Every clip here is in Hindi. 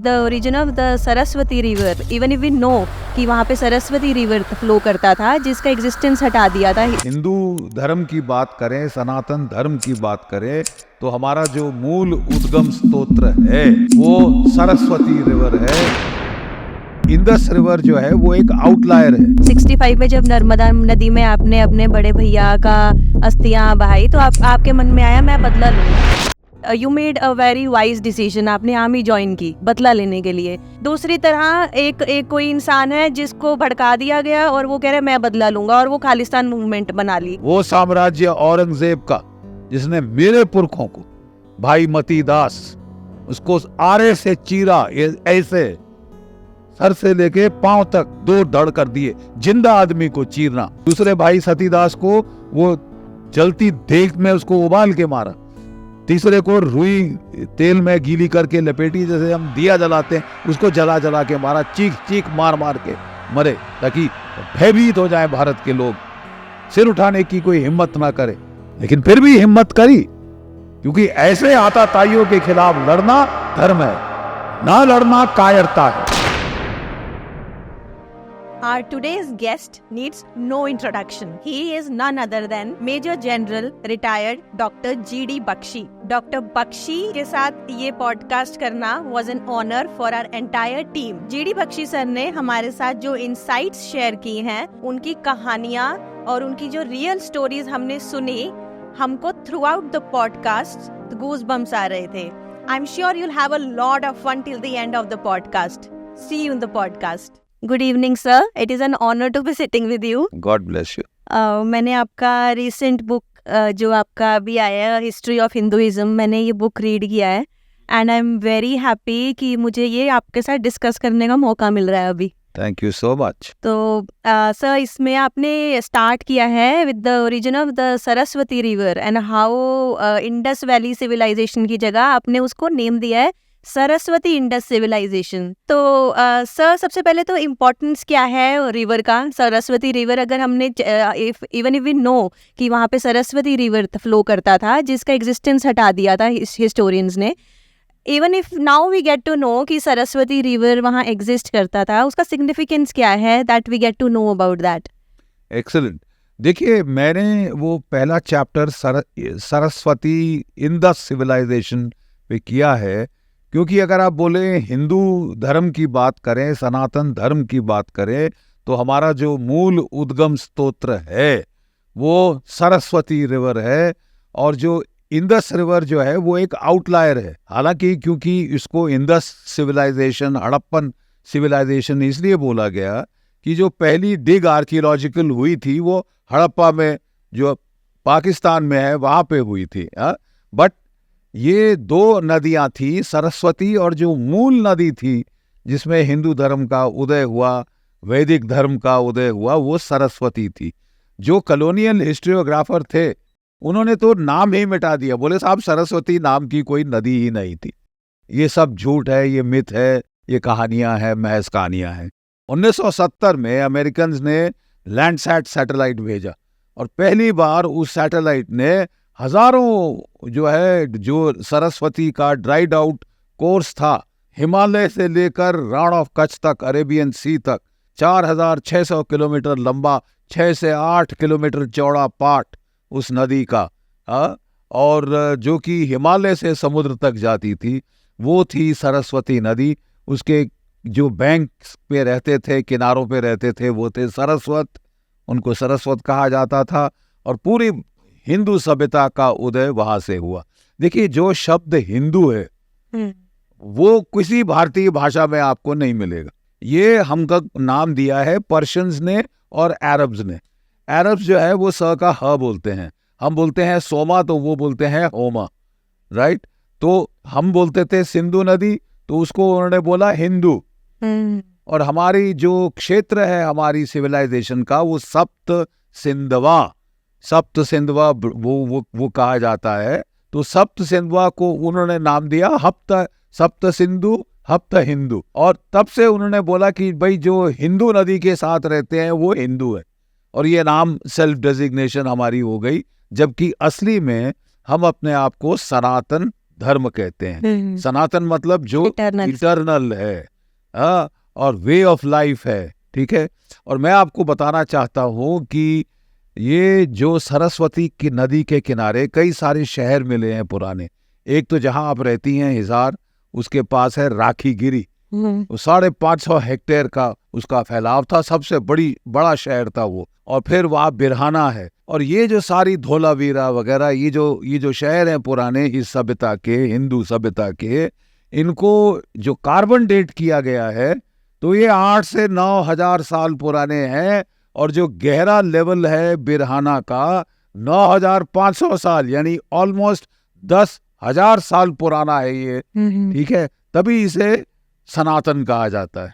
the origin of the Saraswati river, even if we know कि वहाँ पे सरस्वती रिवर फ्लो करता था जिसका एग्जिस्टेंस हटा दिया था। हिंदू धर्म की बात करें, सनातन धर्म की बात करें, तो हमारा जो मूल उद्गम स्तोत्र है वो सरस्वती रिवर है। इंदस रिवर जो है वो एक आउटलायर है। 65 में जब नर्मदा नदी में आपने अपने बड़े भैया का अस्थियां बहाई तो आपके मन में आया मैं बदला लूंगा। You made a very wise decision, आपने आर्मी ज्वाइन की बदला लेने के लिए। दूसरी तरह एक कोई इंसान है जिसको भड़का दिया गया और वो कह रहा है मैं बदला लूंगा, और वो खालिस्तान मूवमेंट बना ली। वो साम्राज्य औरंगजेब का जिसने मेरे पुरखों को, भाई मती दास, उसको आरे से चीरा, ऐसे सर से लेके पांव तक 2 धड़ कर दिए, जिंदा आदमी को चीरना। दूसरे भाई सतीदास को वो जलती देग में उसको उबाल के मारा। तीसरे को रुई तेल में गीली करके लपेटी, जैसे हम दिया जलाते हैं, उसको जला जला के मारा। चीख चीख मार मार के मरे ताकि भयभीत हो जाए भारत के लोग, सिर उठाने की कोई हिम्मत ना करे। लेकिन फिर भी हिम्मत करी, क्योंकि ऐसे आताताइयों के खिलाफ लड़ना धर्म है, ना लड़ना कायरता है। Our today's guest needs no introduction. He is none other than Major General retired Dr. G.D. Bakshi. Dr. Bakshi के साथ ये पॉडकास्ट करना was an honor for our entire team. G.D. Bakshi sir ने हमारे साथ जो insights शेयर की हैं, उनकी कहानियाँ और उनकी जो रियल स्टोरीज हमने सुनी, हमको throughout the podcast goosebumps आ रहे थे. I'm sure you'll have a lot of fun till the end of the podcast. See you in the podcast. Good evening, sir. It is an honor to be sitting with you. God bless you. मैंने आपका रिसेंट बुक जो आपका अभी आया है, हिस्ट्री ऑफ हिंदुइज्म, मैंने ये बुक रीड किया है and I am very happy कि मुझे ये आपके साथ डिस्कस करने का मौका मिल रहा है अभी। Thank you so much. तो सर, इसमें आपने स्टार्ट किया है with the origin of the Saraswati river and how Indus valley civilisation की जगह आपने उसको नेम दिया है सरस्वती इंडस सिविलाइजेशन। तो सर, सबसे पहले तो इम्पोर्टेंस क्या है रिवर का? सरस्वती रिवर, अगर हमने इवन इफ वी नो कि वहाँ पे सरस्वती रिवर फ्लो करता था जिसका एग्जिस्टेंस हटा दिया था हिस्टोरियंस ने, even if now we get to know कि सरस्वती रिवर वहाँ एग्जिस्ट करता था, उसका सिग्निफिकेंस क्या है that we get to know about that? Excellent. देखिए, मैंने वो पहला चैप्टर सरस्वती इंडस सिविलाइजेशन पे किया है, क्योंकि अगर आप बोले हिंदू धर्म की बात करें, सनातन धर्म की बात करें, तो हमारा जो मूल उद्गम स्तोत्र है वो सरस्वती रिवर है। और जो इंडस रिवर जो है वो एक आउटलायर है। हालांकि क्योंकि इसको इंडस सिविलाइजेशन, हड़प्पन सिविलाइजेशन इसलिए बोला गया कि जो पहली डिग आर्कियोलॉजिकल हुई थी वो हड़प्पा में, जो पाकिस्तान में है, वहाँ पे हुई थी। बट ये 2 नदियां थी, सरस्वती और जो मूल नदी थी जिसमें हिंदू धर्म का उदय हुआ, वैदिक धर्म का उदय हुआ, वो सरस्वती थी। जो कॉलोनियल हिस्ट्रियोग्राफर थे उन्होंने तो नाम ही मिटा दिया, बोले साहब सरस्वती नाम की कोई नदी ही नहीं थी, ये सब झूठ है, ये मिथ है, ये कहानियां हैं, महज कहानियां हैं। 1970 में अमेरिकन ने लैंडसैट सैटेलाइट भेजा और पहली बार उस सैटेलाइट ने हजारों जो सरस्वती का ड्राइड आउट कोर्स था, हिमालय से लेकर राण ऑफ कच्छ तक, अरेबियन सी तक, 4600 किलोमीटर लंबा, 6 से 8 किलोमीटर चौड़ा पाट उस नदी का, और जो कि हिमालय से समुद्र तक जाती थी, वो थी सरस्वती नदी। उसके जो बैंक पे रहते थे, किनारों पे रहते थे, वो थे सरस्वत, उनको सरस्वत कहा जाता था। और पूरी हिंदू सभ्यता का उदय वहां से हुआ। देखिए, जो शब्द हिंदू है वो किसी भारतीय भाषा में आपको नहीं मिलेगा। ये हमका नाम दिया है पर्शियंस ने और अरब्स ने। अरब्स जो है वो स का ह बोलते हैं, हम बोलते हैं सोमा तो वो बोलते हैं होमा, राइट? तो हम बोलते थे सिंधु नदी, तो उसको उन्होंने बोला हिंदू। और हमारी जो क्षेत्र है हमारी सिविलाइजेशन का, वो सप्त सिंधवा वो कहा जाता है। तो सप्त सिंधवा को उन्होंने नाम दिया सप्त सिंधु हप्त हिंदू। और तब से उन्होंने बोला कि भाई जो हिंदू नदी के साथ रहते हैं वो हिंदू है, और ये नाम सेल्फ डेजिग्नेशन हमारी हो गई। जबकि असली में हम अपने आप को सनातन धर्म कहते हैं। सनातन मतलब जो Eternal। इटर्नल है, हाँ, और वे ऑफ लाइफ है, ठीक है। और मैं आपको बताना चाहता हूँ कि ये जो सरस्वती की नदी के किनारे कई सारे शहर मिले हैं पुराने। एक तो जहां आप रहती हैं हिसार, उसके पास है राखीगिरी, 550 हेक्टेयर का उसका फैलाव था, सबसे बड़ा शहर था वो। और फिर वहाँ बिरहाना है, और ये जो सारी धोलावीरा वगैरह ये जो शहर हैं पुराने इस सभ्यता के, हिंदू सभ्यता के, इनको जो कार्बन डेट किया गया है तो ये 8 से 9 हजार साल पुराने हैं। और जो गहरा लेवल है बिरहाना का 9500 साल, यानी ऑलमोस्ट 10,000 साल पुराना है ये, ठीक है। तभी इसे सनातन कहा जाता है।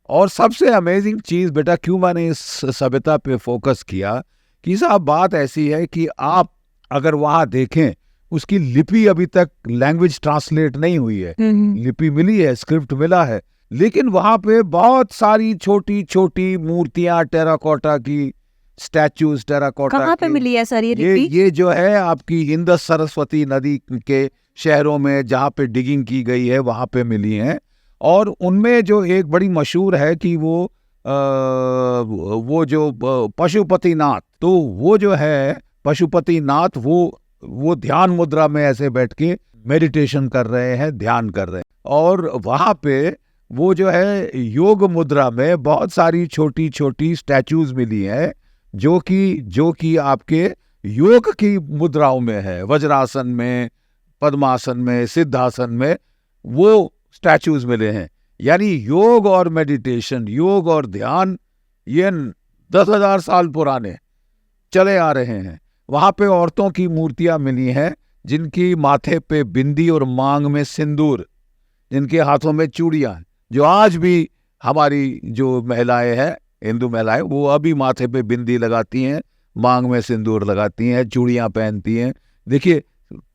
और सबसे अमेजिंग चीज बेटा, क्यों मैंने इस सभ्यता पे फोकस किया, कि साहब बात ऐसी है कि आप अगर वहां देखें, उसकी लिपि अभी तक लैंग्वेज ट्रांसलेट नहीं हुई है, लिपि मिली है, स्क्रिप्ट मिला है, लेकिन वहां पे बहुत सारी छोटी छोटी मूर्तियां टेराकोटा की, स्टैचूज टेराकोटा कहाँ पे मिली है सर ये लिपि? ये जो है आपकी इंदस सरस्वती नदी के शहरों में जहाँ पे डिगिंग की गई है वहां पे मिली है। और उनमें जो एक बड़ी मशहूर है कि वो जो पशुपतिनाथ, तो वो जो है पशुपतिनाथ, वो ध्यान मुद्रा में ऐसे बैठ के मेडिटेशन कर रहे हैं, ध्यान कर रहे हैं। और वहां पे वो जो है योग मुद्रा में बहुत सारी छोटी छोटी स्टैचूज मिली हैं जो कि आपके योग की मुद्राओं में है, वज्रासन में, पद्मासन में, सिद्धासन में वो स्टैचूज मिले हैं। यानी योग और मेडिटेशन, योग और ध्यान, ये 10,000 साल पुराने चले आ रहे हैं। वहां पे औरतों की मूर्तियां मिली हैं जिनकी माथे पे बिंदी और मांग में सिंदूर, जिनके हाथों में चूड़ियां, जो आज भी हमारी जो महिलाएं हैं, हिंदू महिलाएं, वो अभी माथे पे बिंदी लगाती हैं, मांग में सिंदूर लगाती हैं, चूड़ियां पहनती हैं। देखिए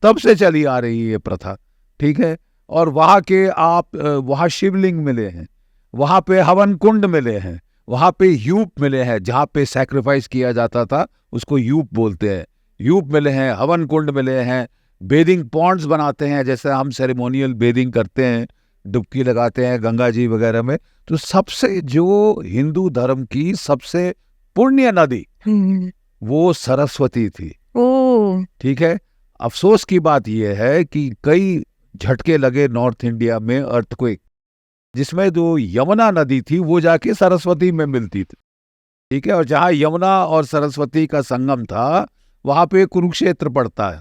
तब से चली आ रही है प्रथा, ठीक है। और वहाँ शिवलिंग मिले हैं, वहाँ पे हवन कुंड मिले हैं, वहाँ पे यूप मिले हैं, जहाँ पे सैक्रिफाइस किया जाता था उसको यूप बोलते हैं, यूप मिले हैं, हवन कुंड मिले हैं, बेदिंग पॉन्ड्स बनाते हैं, जैसे हम सेरेमोनियल बेदिंग करते हैं, डुबकी लगाते हैं गंगा जी वगैरह में। तो सबसे जो हिंदू धर्म की सबसे पुण्य नदी वो सरस्वती थी, ठीक है। अफसोस की बात यह है कि कई झटके लगे नॉर्थ इंडिया में, अर्थक्वेक, जिसमें जो यमुना नदी थी वो जाके सरस्वती में मिलती थी, ठीक है। और जहाँ यमुना और सरस्वती का संगम था वहाँ पे कुरुक्षेत्र पड़ता है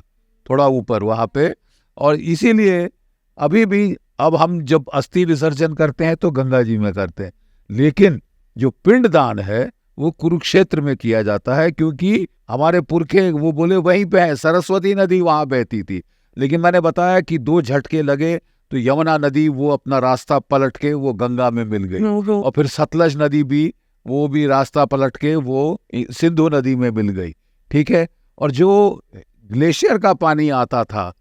थोड़ा ऊपर वहाँ पे। और इसीलिए अभी भी अब हम जब अस्थि विसर्जन करते हैं तो गंगा जी में करते हैं, लेकिन जो पिंडदान है वो कुरुक्षेत्र में किया जाता है, क्योंकि हमारे पुरखे वो बोले वहीं पे है, सरस्वती नदी वहां बहती थी। लेकिन मैंने बताया कि 2 झटके लगे तो यमुना नदी वो अपना रास्ता पलट के वो गंगा में मिल गई, और फिर सतलज नदी भी वो भी रास्ता पलट के वो सिंधु नदी में मिल गई, ठीक है। और जो ग्लेशियर का पानी आता था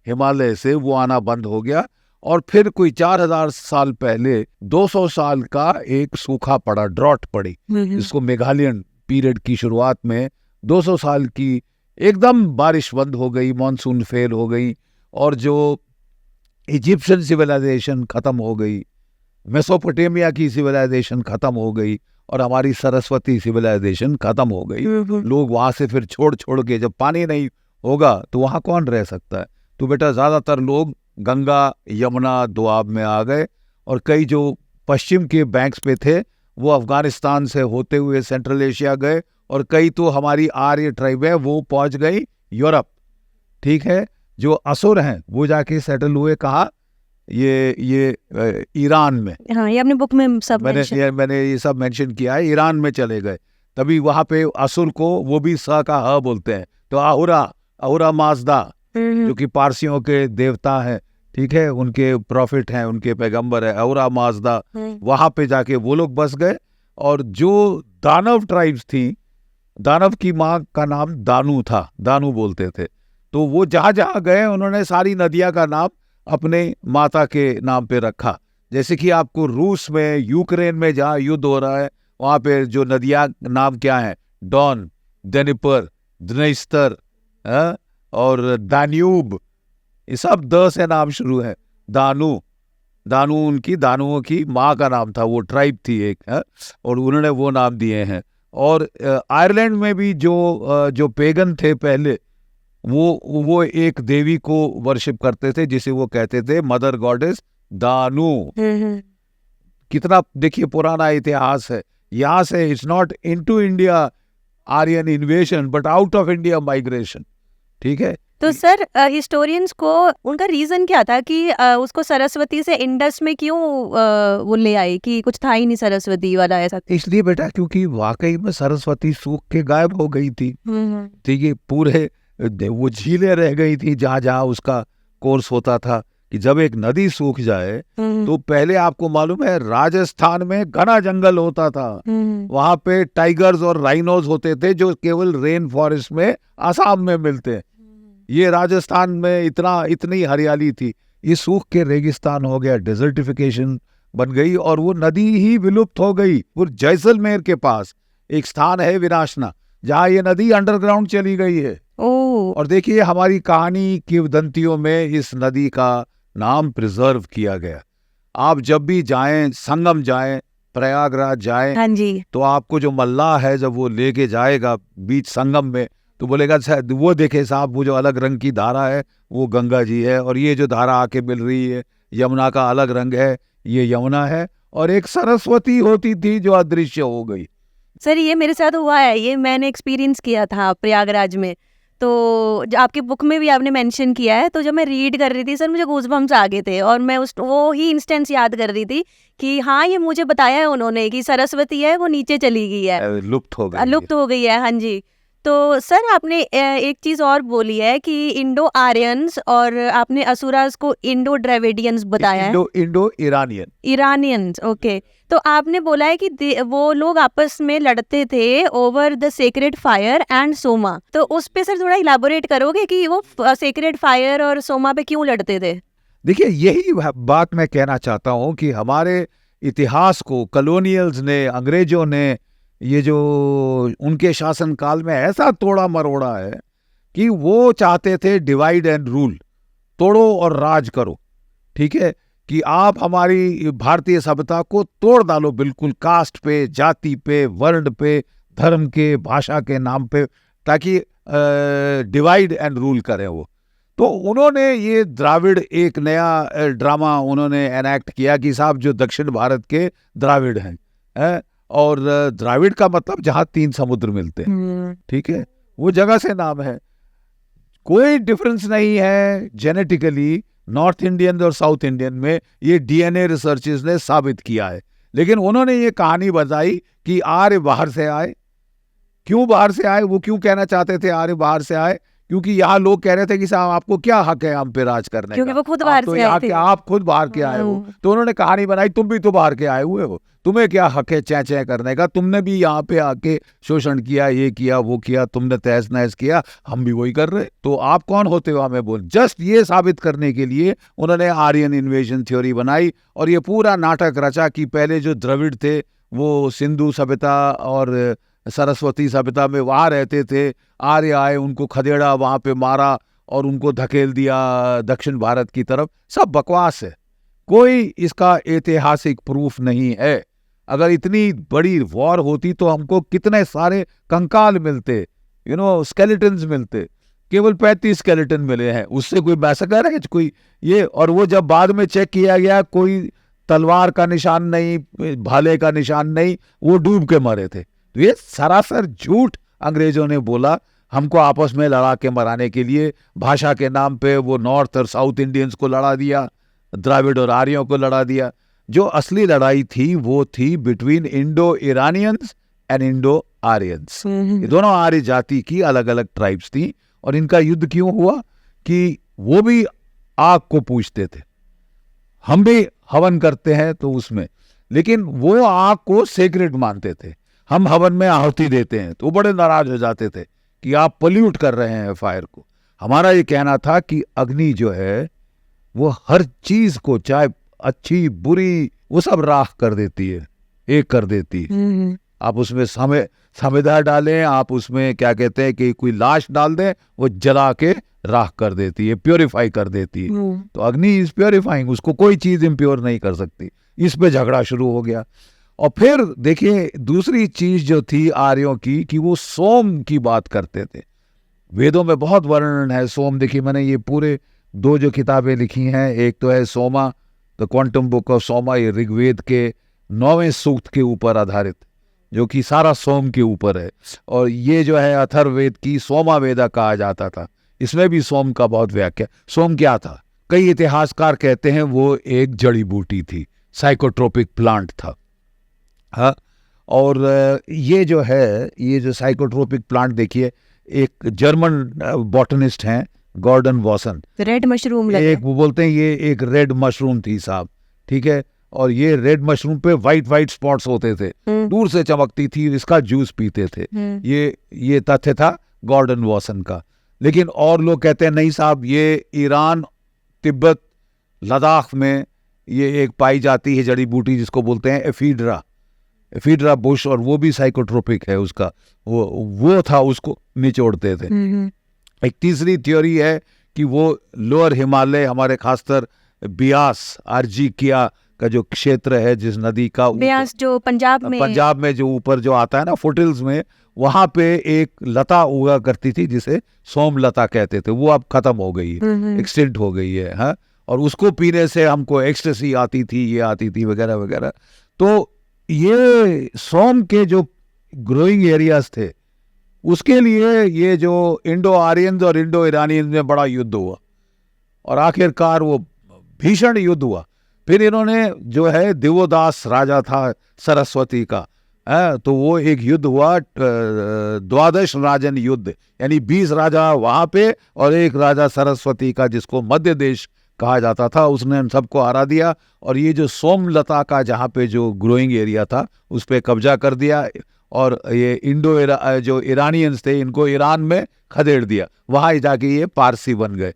हिमालय से वो आना बंद हो गया, और फिर कोई 4,000 साल पहले 200 साल का एक सूखा पड़ा, ड्रॉट पड़ी, जिसको मेघालयन पीरियड की शुरुआत में 200 साल की एकदम बारिश बंद हो गई, मॉनसून फेल हो गई, और जो इजिप्शियन सिविलाइजेशन खत्म हो गई, मेसोपोटामिया की सिविलाइजेशन खत्म हो गई, और हमारी सरस्वती सिविलाइजेशन खत्म हो गई। लोग वहां से फिर छोड़ के, जब पानी नहीं होगा तो वहां कौन रह सकता है, तो बेटा ज्यादातर लोग गंगा यमुना दोआब में आ गए, और कई जो पश्चिम के बैंक्स पे थे वो अफगानिस्तान से होते हुए सेंट्रल एशिया गए, और कई तो हमारी आर्य ट्राइब है वो पहुंच गई यूरोप, ठीक है। जो असुर हैं वो जाके सेटल हुए कहाँ, ये ईरान में। हाँ, ये अपनी बुक में सब मैंने ये सब मेंशन किया है, ईरान में चले गए। तभी वहां पे असुर को वो भी स का ह बोलते हैं, तो आहुरा माजदा जो कि पारसियों के देवता हैं, ठीक है, उनके प्रॉफिट हैं, उनके पैगंबर है आहुरा माजदा, वहां पे जाके वो लोग बस गए। और जो दानव ट्राइब्स थी, दानव की माँ का नाम दानू था, दानू बोलते थे, तो वो जहां जहां गए उन्होंने सारी नदियां का नाम अपने माता के नाम पे रखा। जैसे कि आपको रूस में, यूक्रेन में जहाँ युद्ध हो रहा है वहां पे जो नदियां नाम क्या है, डॉन, डेनिपर, द्नेस्तर और दान्यूब, ये सब द से नाम शुरू है। दानू, दानू उनकी, दानुओं की माँ का नाम था, वो ट्राइब थी एक है? और उन्होंने वो नाम दिए हैं। और आयरलैंड में भी जो पेगन थे पहले, वो एक देवी को वर्शिप करते थे जिसे वो कहते थे मदर गॉडेस दानू। कितना देखिए पुराना इतिहास है। यहाँ से it's not into India Aryan invasion but out of India migration. ठीक है। तो सर हिस्टोरियंस को उनका रीजन क्या था कि उसको सरस्वती से इंडस में क्यों वो ले आई, कि कुछ था ही नहीं सरस्वती वाला ऐसा? इसलिए बेटा क्योंकि वाकई में सरस्वती सूख के गायब हो गई थी। ठीक है, पूरे वो झीलें रह गई थी जहाँ जहाँ उसका कोर्स होता था। कि जब एक नदी सूख जाए तो पहले आपको मालूम है राजस्थान में घना जंगल होता था, वहां पे टाइगर्स और राइनोज होते थे जो केवल रेन फॉरेस्ट में आसाम में मिलते हैं। ये राजस्थान में इतनी हरियाली थी, ये सूख के रेगिस्तान हो गया, डेजर्टिफिकेशन बन गई और वो नदी ही विलुप्त हो गई। वो जैसलमेर के पास एक स्थान है विनाशना, जहाँ ये नदी अंडरग्राउंड चली गई है। और देखिए हमारी कहानी किंवदंतियों में इस नदी का नाम प्रिजर्व किया गया। आप जब भी जाएं, संगम जाएं, प्रयागराज जाएं, हाँ जी, तो आपको जो मल्लाह है जब वो लेके जाएगा बीच संगम में तो बोलेगा वो देखे साहब, वो जो अलग रंग की धारा है वो गंगा जी है, और ये जो धारा आके मिल रही है यमुना का अलग रंग है, ये यमुना है। और एक सरस्वती होती थी जो अदृश्य हो गई। सर ये मेरे साथ हुआ है, ये मैंने एक्सपीरियंस किया था प्रयागराज में। तो आपकी बुक में भी आपने मेंशन किया है, तो जब मैं रीड कर रही थी सर मुझे गूज़बम्प्स आ गए थे, और मैं वो ही इंस्टेंस याद कर रही थी कि हाँ ये मुझे बताया है उन्होंने कि सरस्वती है वो नीचे चली गई है, लुप्त हो गई है। हाँ जी। तो सर आपने एक चीज़ और बोली है कि इंडो आर्यंस, और आपने असुरास को इंडो ड्राविडियंस बताया है। Indo Iranians, okay. तो आपने बोला है कि वो लोग आपस में लड़ते थे over the sacred fire and Soma. तो उस पे सर थोड़ा इलाबोरेट करोगे कि वो सेक्रेड फायर और सोमा पे क्यों लड़ते थे? देखिए यही बात मैं कहना चाहता हूँ कि हमारे इतिहास को कॉलोनियल्स ने, अंग्रेजों ने, ये जो उनके शासन काल में ऐसा तोड़ा मरोड़ा है कि वो चाहते थे डिवाइड एंड रूल, तोड़ो और राज करो। ठीक है, कि आप हमारी भारतीय सभ्यता को तोड़ डालो बिल्कुल, कास्ट पे, जाति पे, वर्ण पे, धर्म के, भाषा के नाम पे, ताकि डिवाइड एंड रूल करें वो। तो उन्होंने ये द्राविड़ एक नया ड्रामा उन्होंने एनैक्ट किया कि साहब जो दक्षिण भारत के द्राविड़ हैं, और द्राविड़ का मतलब जहाँ 3 समुद्र मिलते हैं। ठीक है, वो जगह से नाम है, कोई डिफरेंस नहीं है जेनेटिकली नॉर्थ इंडियन और साउथ इंडियन में। ये डीएनए रिसर्चेस ने साबित किया है। लेकिन उन्होंने ये कहानी बताई कि आर्य बाहर से आए। क्यों बाहर से आए? वो क्यों कहना चाहते थे आर्य बाहर से आए? क्योंकि यहाँ लोग कह रहे थे कि साहब आपको क्या हक है हम पे राज करने क्योंकि का, वो खुद बाहर से आए थे। आप खुद बाहर के आए हो। तो उन्होंने कहानी बनाई, तुम भी तो बाहर के आए हुए हो, तुम्हें क्या हक है चै चै करने का, तुमने भी यहाँ पे आके शोषण किया, ये किया वो किया, तुमने तहस नहस किया, हम भी वही कर रहे, तो आप कौन होते हो हमें बोल। जस्ट ये साबित करने के लिए उन्होंने आर्यन इन्वेजन थ्योरी बनाई और ये पूरा नाटक रचा कि पहले जो द्रविड़ थे वो सिंधु सभ्यता और सरस्वती सभ्यता में वहाँ रहते थे, आर्य आए, उनको खदेड़ा, वहाँ पे मारा और उनको धकेल दिया दक्षिण भारत की तरफ। सब बकवास है, कोई इसका ऐतिहासिक प्रूफ नहीं है। अगर इतनी बड़ी वॉर होती तो हमको कितने सारे कंकाल मिलते, स्केलेटन्स मिलते। केवल 35 स्केलेटन मिले हैं, उससे कोई मैसेकर है कोई ये? और वो जब बाद में चेक किया गया कोई तलवार का निशान नहीं, भाले का निशान नहीं, वो डूब के मरे थे। तो ये सरासर झूठ अंग्रेजों ने बोला हमको आपस में लड़ा के मराने के लिए। भाषा के नाम पे वो नॉर्थ और साउथ इंडियंस को लड़ा दिया, द्राविड और आर्यों को लड़ा दिया। जो असली लड़ाई थी वो थी between Indo Iranians and Indo Aryans. ये दोनों आर्य जाति की अलग अलग ट्राइब्स थी। और इनका युद्ध क्यों हुआ? कि वो भी आग को पूजते थे, हम भी हवन करते हैं तो उसमें, लेकिन वो आग को सेक्रेट मानते थे। हम हवन में आहुति देते हैं तो बड़े नाराज हो जाते थे कि आप पोल्यूट कर रहे हैं फायर को। हमारा ये कहना था कि अग्नि जो है वो हर चीज को, चाहे अच्छी बुरी, वो सब राख कर देती है, एक कर देती है। आप उसमें समिधा डालें, आप उसमें क्या कहते हैं कि कोई लाश डाल दें, वो जला के राख कर देती है, प्योरीफाई कर देती है। तो अग्नि इज प्योरीफाइंग, उसको कोई चीज इम्प्योर नहीं कर सकती। इस पे झगड़ा शुरू हो गया। और फिर देखिए दूसरी चीज जो थी आर्यों की, कि वो सोम की बात करते थे। वेदों में बहुत वर्णन है सोम। देखिए मैंने ये पूरे 2 जो किताबें लिखी हैं, एक तो है Soma the quantum book of Soma, ये ऋग्वेद के 9वें सूक्त के ऊपर आधारित, जो कि सारा सोम के ऊपर है। और ये जो है अथर्ववेद की सोमा वेदा कहा जाता था, इसमें भी सोम का बहुत व्याख्या। सोम क्या था? कई इतिहासकार कहते हैं वो एक जड़ी बूटी थी, साइकोट्रोपिक प्लांट था। हाँ, और ये जो है, ये जो साइकोट्रोपिक प्लांट देखिए, एक जर्मन बॉटनिस्ट हैं गॉर्डन वॉसन, रेड मशरूम एक वो बोलते हैं ये एक रेड मशरूम थी साहब, ठीक है। और ये रेड मशरूम पे वाइट स्पॉट्स होते थे, दूर से चमकती थी, इसका जूस पीते थे। ये तथ्य था गॉर्डन वॉसन का। लेकिन और लोग कहते हैं नहीं साहब, ये ईरान, तिब्बत, लद्दाख में ये एक पाई जाती है जड़ी बूटी जिसको बोलते हैं एफीड्रा बुश, और वो भी साइकोट्रोपिक है उसका, वो था, उसको निचोड़ते थे। एक तीसरी थ्योरी है कि वो लोअर हिमालय, हमारे खासकर ब्यास आर्जिकिया का जो क्षेत्र है, जिस नदी का ब्यास जो पंजाब में जो ऊपर जो आता है ना फुटिल्स में, वहां पे एक लता उगा करती थी जिसे सोमलता कहते थे। वो अब खत्म हो गई है, एक्सटिंक्ट हो गई है। हाँ, और उसको पीने से हमको एक्सटेसी आती थी, ये आती थी वगैरह वगैरह। तो ये सोम के जो ग्रोइंग एरियाज थे, उसके लिए ये जो इंडो आर्यंस और इंडो ईरानियंस में बड़ा युद्ध हुआ, और आखिरकार वो भीषण युद्ध हुआ। फिर इन्होंने जो है, दिवोदास राजा था सरस्वती का, तो वो एक युद्ध हुआ, 12 राजन युद्ध, यानी 20 राजा वहां पे और एक राजा सरस्वती का, जिसको मध्य देश कहा जाता था, उसने उन सबको हरा दिया। और ये जो सोमलता का जहाँ पे जो ग्रोइंग एरिया था, उस पर कब्जा कर दिया, और ये जो ईरानियंस थे, इनको ईरान में खदेड़ दिया। वहाँ जाके ये पारसी बन गए,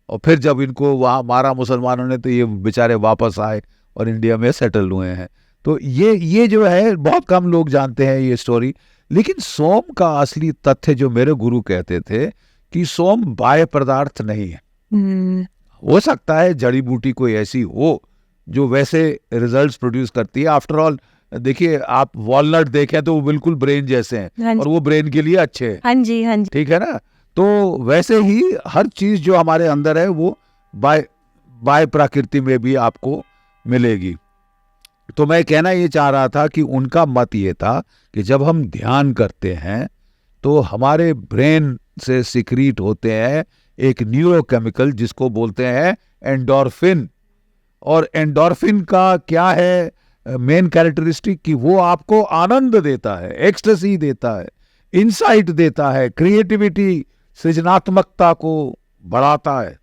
और फिर जब इनको वहाँ मारा मुसलमानों ने, तो ये बेचारे वापस आए और इंडिया में सेटल हुए हैं। तो ये जो है, बहुत कम लोग जानते हैं ये स्टोरी। लेकिन सोम का असली तथ्य जो मेरे गुरु कहते थे, कि सोम बाह्य पदार्थ नहीं है। हो सकता है जड़ी बूटी कोई ऐसी हो जो वैसे रिजल्ट्स प्रोड्यूस करती है। आफ्टर ऑल देखिए, आप वॉलनट देखें तो वो बिल्कुल ब्रेन जैसे हैं, और वो ब्रेन के लिए अच्छे हैं। हाँ जी, ठीक है ना। तो वैसे ही हर चीज जो हमारे अंदर है, वो बाय प्रकृति में भी आपको मिलेगी। तो मैं कहना ये चाह रहा था कि उनका मत ये था कि जब हम ध्यान करते हैं, तो हमारे ब्रेन से सिक्रीट होते हैं एक न्यूरोकेमिकल जिसको बोलते हैं एंडोर्फिन। और एंडोर्फिन का क्या है मेन कैरेक्टरिस्टिक, कि वो आपको आनंद देता है, एक्सटेसी देता है, इंसाइट देता है, क्रिएटिविटी, सृजनात्मकता को बढ़ाता है।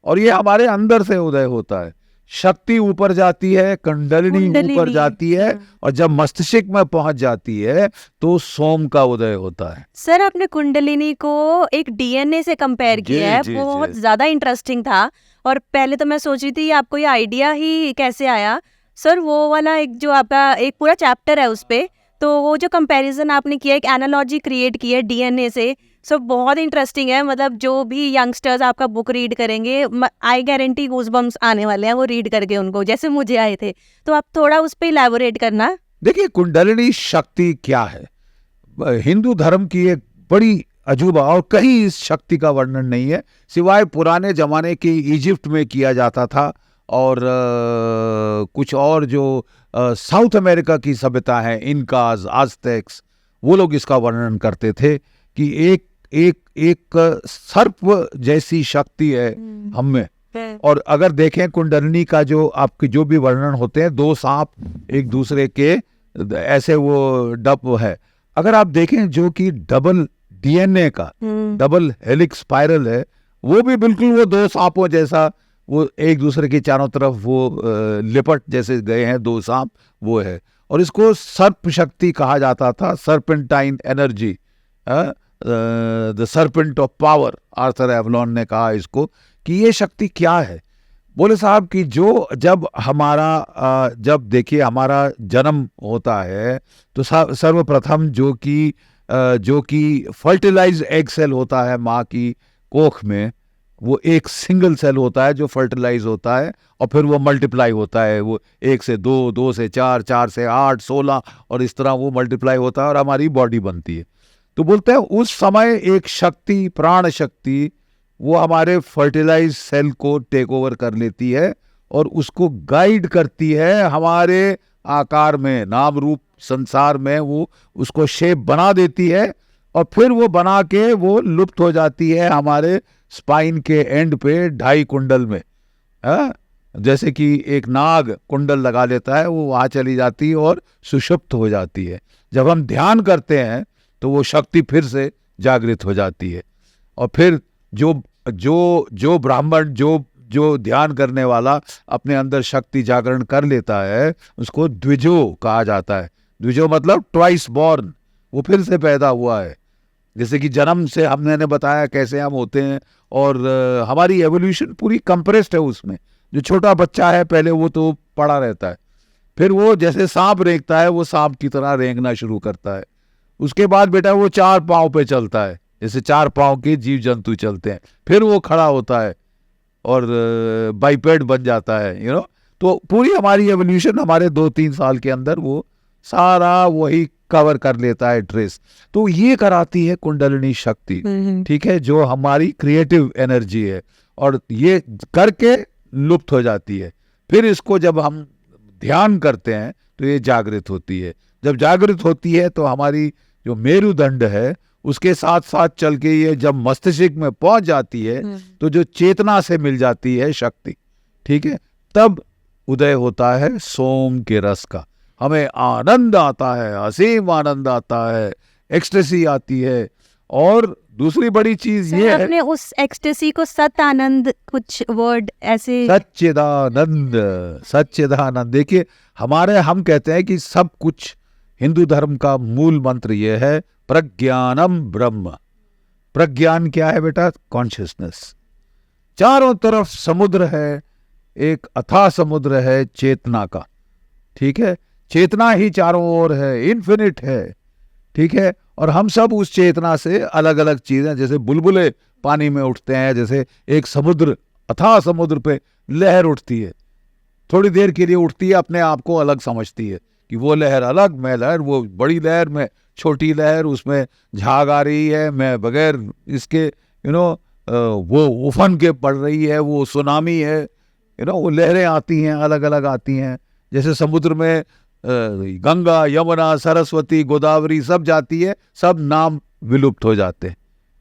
और ये हमारे अंदर से उदय होता है। शक्ति ऊपर जाती है, कुंडलिनी ऊपर जाती है, और जब मस्तिष्क में पहुंच जाती है तो सोम का उदय होता है। सर, आपने कुंडलिनी को एक डीएनए से कंपेयर किया है, वो बहुत ज्यादा इंटरेस्टिंग था। और पहले तो मैं सोच रही थी आपको ये आइडिया ही कैसे आया। सर, वो वाला एक जो आपका एक पूरा चैप्टर है उस पे, तो वो जो कंपैरिजन आपने किया, एक एनालॉजी क्रिएट की है डीएनए से, सो बहुत इंटरेस्टिंग है। मतलब जो भी यंगस्टर्स आपका बुक रीड करेंगे, आई गारंटी गूज़बम्प्स आने वाले हैं वो रीड करके उनको, जैसे मुझे आए थे। तो आप थोड़ा उस पे इलैबोरेट करना। देखिए, कुंडलिनी शक्ति क्या है, हिंदू धर्म की एक बड़ी अजूबा, और कहीं इस शक्ति का वर्णन नहीं है सिवाय पुराने जमाने के इजिप्ट में किया जाता था, और कुछ और जो साउथ अमेरिका की सभ्यता है, इनकाज, आज़्टेक्स, वो लोग इसका वर्णन करते थे कि एक सर्प जैसी शक्ति है हम में। और अगर देखें कुंडलिनी का जो आपके जो भी वर्णन होते हैं, 2 सांप एक दूसरे के ऐसे वो डप है। अगर आप देखें जो कि डबल डीएनए का डबल हेलिक्स स्पाइरल है, वो भी बिल्कुल वो 2 सांपों जैसा, वो एक दूसरे के चारों तरफ वो लिपट जैसे गए हैं 2 सांप, वो है। और इसको सर्प शक्ति कहा जाता था, serpentine energy, the serpent of power, Arthur Avalon ने कहा इसको, कि ये शक्ति क्या है। बोले साहब कि जब हमारा जब देखिए हमारा जन्म होता है तो सर्वप्रथम जो कि फर्टिलाइज एग सेल होता है माँ की कोख में, वो एक सिंगल सेल होता है जो फर्टिलाइज होता है और फिर वो मल्टीप्लाई होता है। वो 1 से 2, 2 से 4, 4 से 8, 16 और इस तरह वो मल्टीप्लाई होता है और हमारी बॉडी बनती है। तो बोलते हैं उस समय एक शक्ति, प्राण शक्ति, वो हमारे फर्टिलाइज सेल को टेक ओवर कर लेती है और उसको गाइड करती है हमारे आकार में, नाम रूप संसार में, वो उसको शेप बना देती है और फिर वो बना के वो लुप्त हो जाती है हमारे स्पाइन के एंड पे 2.5 कुंडल में। जैसे कि एक नाग कुंडल लगा लेता है, वो वहां चली जाती है और सुषुप्त हो जाती है। जब हम ध्यान करते हैं तो वो शक्ति फिर से जागृत हो जाती है और फिर जो ब्राह्मण जो ध्यान करने वाला अपने अंदर शक्ति जागरण कर लेता है उसको द्विजो कहा जाता है। द्विजो मतलब ट्वाइस बॉर्न, वो फिर से पैदा हुआ है। जैसे कि जन्म से हमने बताया कैसे हम होते हैं और हमारी एवोल्यूशन पूरी कंप्रेस्ड है उसमें। जो छोटा बच्चा है पहले वो तो पड़ा रहता है, फिर वो जैसे सांप रेंगता है वो सांप की तरह रेंगना शुरू करता है। उसके बाद बेटा वो 4 पाँव पे चलता है, जैसे 4 पाँव के जीव जंतु चलते हैं। फिर वो खड़ा होता है और बाइपेड बन जाता है, तो पूरी हमारी एवोल्यूशन हमारे 2-3 साल के अंदर वो सारा वही कवर कर लेता है ट्रेस। तो ये कराती है कुंडलिनी शक्ति, ठीक है, जो हमारी क्रिएटिव एनर्जी है और ये करके लुप्त हो जाती है। फिर इसको जब हम ध्यान करते हैं तो ये जागृत होती है। जब जागृत होती है तो हमारी जो मेरुदंड है उसके साथ साथ चल के ये जब मस्तिष्क में पहुंच जाती है तो जो चेतना से मिल जाती है शक्ति, ठीक है, तब उदय होता है सोम के रस का। हमें आनंद आता है, असीम आनंद आता है, एक्सटेसी आती है। और दूसरी बड़ी चीज ये है, अपने उस एक्सटेसी को सत आनंद, कुछ वर्ड ऐसे, सच्चिदानंद, सच्चिदानंद। देखिए हम कहते हैं कि सब कुछ, हिंदू धर्म का मूल मंत्र ये है, प्रज्ञानम ब्रह्म। प्रज्ञान क्या है बेटा? कॉन्शियसनेस। चारों तरफ समुद्र है, एक अथाह समुद्र है चेतना का, ठीक है, चेतना ही चारों ओर है, इन्फिनिट है, ठीक है। और हम सब उस चेतना से अलग अलग चीजें, जैसे बुलबुले पानी में उठते हैं, जैसे एक समुद्र, अथाह समुद्र पे लहर उठती है, थोड़ी देर के लिए उठती है, अपने आप को अलग समझती है कि वो लहर अलग, मैं लहर, वो बड़ी लहर, मैं छोटी लहर, उसमें झाग आ रही है, मैं बगैर इसके वो उफन के पड़ रही है, वो सुनामी है, वो लहरें आती हैं, अलग अलग आती हैं। जैसे समुद्र में गंगा, यमुना, सरस्वती, गोदावरी सब जाती है, सब नाम विलुप्त हो जाते हैं,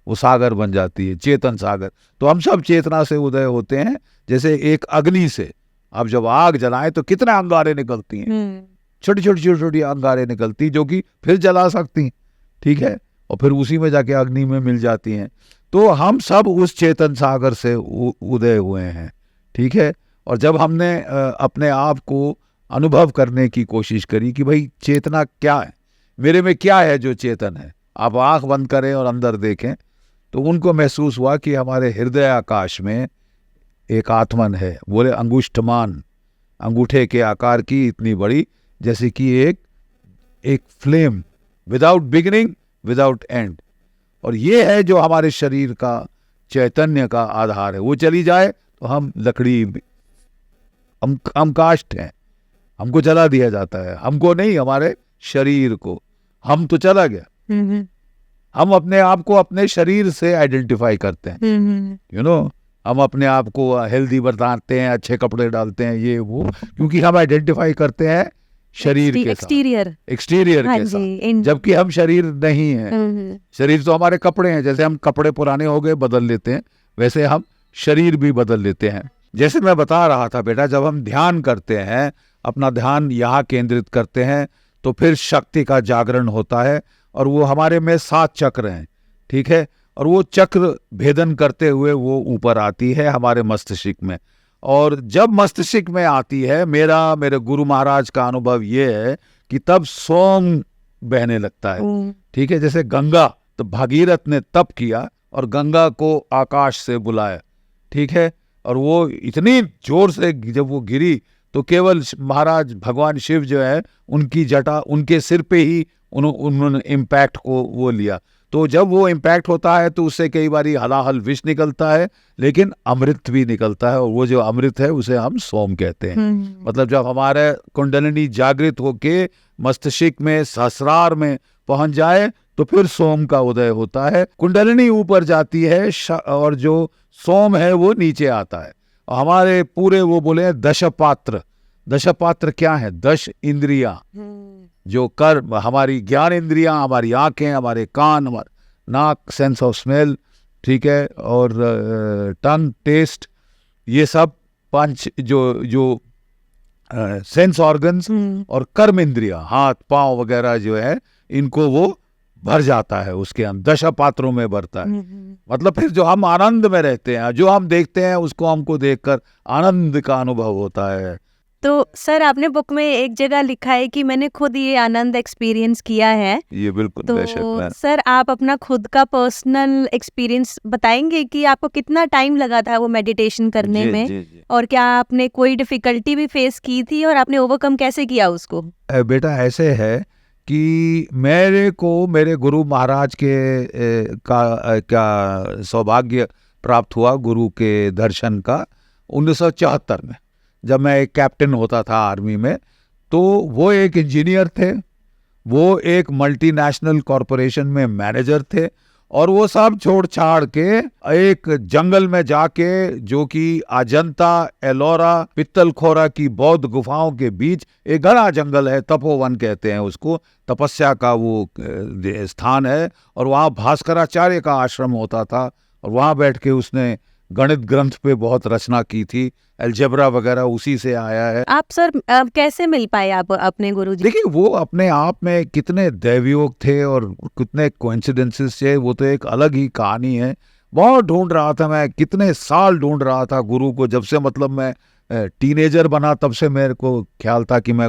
वो सागर बन जाती है, चेतन सागर। तो हम सब चेतना से उदय होते हैं। जैसे एक अग्नि से अब जब आग जलाएं तो कितने अंगारे निकलती हैं, छोटी छोटी छोटी छोटी अंगारे निकलती जो कि फिर जला सकती, ठीक है, और फिर उसी में जाके अग्नि में मिल जाती हैं। तो हम सब उस चेतन सागर से उदय हुए हैं, ठीक है। और जब हमने अपने आप को अनुभव करने की कोशिश करी कि भाई चेतना क्या है, मेरे में क्या है जो चेतन है, आप आंख बंद करें और अंदर देखें तो उनको महसूस हुआ कि हमारे हृदय आकाश में एक आत्मन है। बोले अंगुष्ठमान, अंगूठे के आकार की, इतनी बड़ी, जैसे कि एक flame, without beginning, without and. और ये है जो हमारे शरीर का चैतन्य का आधार है। वो चली जाए तो हम लकड़ी, हम काष्ठ हैं, हमको जला दिया जाता है। हमको नहीं, हमारे शरीर को। हम तो चला गया। हम अपने आप को अपने शरीर से आइडेंटिफाई करते हैं, हम अपने आप को हेल्दी बताते हैं, अच्छे कपड़े डालते हैं, ये वो, क्योंकि हम आइडेंटिफाई करते हैं शरीर के एक्सटीरियर के साथ, जबकि हम शरीर नहीं है। शरीर तो हमारे कपड़े हैं। जैसे हम कपड़े पुराने हो गए बदल लेते हैं, वैसे हम शरीर भी बदल लेते हैं। जैसे मैं बता रहा था बेटा, जब हम ध्यान करते हैं, अपना ध्यान यहाँ केंद्रित करते हैं, तो फिर शक्ति का जागरण होता है। और वो हमारे में 7 चक्र हैं, ठीक है, और वो चक्र भेदन करते हुए वो ऊपर आती है हमारे मस्तिष्क में। और जब मस्तिष्क में आती है, मेरे गुरु महाराज का अनुभव ये है कि तब सोम बहने लगता है, ठीक है। जैसे गंगा, तो भागीरथ ने तप किया और गंगा को आकाश से बुलाया, ठीक है, और वो इतनी जोर से जब वो गिरी तो केवल महाराज भगवान शिव जो है उनकी जटा उनके सिर पे ही उन्होंने इम्पैक्ट को वो लिया। तो जब वो इम्पैक्ट होता है तो उससे कई बार हलाहल विष निकलता है, लेकिन अमृत भी निकलता है, और वो जो अमृत है उसे हम सोम कहते हैं। मतलब जब हमारे कुंडलिनी जागृत होके मस्तिष्क में सहस्रार में पहुंच जाए तो फिर सोम का उदय होता है। कुंडलिनी ऊपर जाती है और जो सोम है वो नीचे आता है। हमारे पूरे वो बोले दशपात्र। दशपात्र क्या है? 10 इंद्रियां, जो कर्म, हमारी ज्ञान इंद्रियां, हमारी आंखें, हमारे कान, हमारा नाक, सेंस ऑफ स्मेल, ठीक है, और टंग, टेस्ट, ये सब 5 जो सेंस ऑर्गन्स और कर्म इंद्रियां, हाथ पांव वगैरह जो है, इनको वो भर जाता है, उसके हम दशपात्रों में भरता है। मतलब फिर जो हम आनंद में रहते हैं, जो हम देखते हैं उसको हमको देखकर आनंद का अनुभव होता है। तो सर आपने बुक में एक जगह लिखा है कि मैंने खुद ये आनंद एक्सपीरियंस किया है। ये बिल्कुल तो सर आप अपना खुद का पर्सनल एक्सपीरियंस बताएंगे कि आपको कितना टाइम लगा था वो मेडिटेशन करने में? जी। और क्या आपने कोई डिफिकल्टी भी फेस की थी और आपने ओवरकम कैसे किया उसको? बेटा ऐसे है कि मेरे को मेरे गुरु महाराज के का सौभाग्य प्राप्त हुआ, गुरु के दर्शन का, 1974 में, जब मैं एक कैप्टन होता था आर्मी में। तो वो एक इंजीनियर थे, वो एक मल्टीनेशनल कॉरपोरेशन में मैनेजर थे, और वो सब छोड़ छाड़ के एक जंगल में जाके, जो कि अजंता एलोरा पित्तलखोरा की बौद्ध गुफाओं के बीच एक घना जंगल है, तपोवन कहते हैं उसको, तपस्या का वो स्थान है, और वहाँ भास्कराचार्य का आश्रम होता था, और वहाँ बैठ के उसने गणित ग्रंथ पे बहुत रचना की थी, अलजेब्रा वगैरह उसी से आया है। आप सर कैसे मिल पाए आप अपने गुरुजी? देखिए वो अपने आप में कितने दैवयोग थे और कितने कोइंसिडेंसेस थे, वो तो एक अलग ही कहानी है। बहुत ढूंढ रहा था मैं, कितने साल ढूंढ रहा था गुरु को, जब से मतलब मैं टीनेजर बना तब से मेरे को ख्याल था कि मैं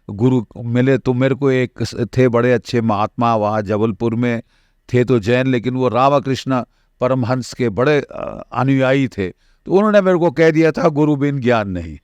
गुरु मिले। तो मेरे को एक थे बड़े अच्छे महात्मा, वहाँ जबलपुर में थे तो जैन, लेकिन वो रामकृष्ण परमहंस के बड़े अनुयायी थे। तो उन्होंने मेरे को कह दिया था गुरु बिन ज्ञान नहीं,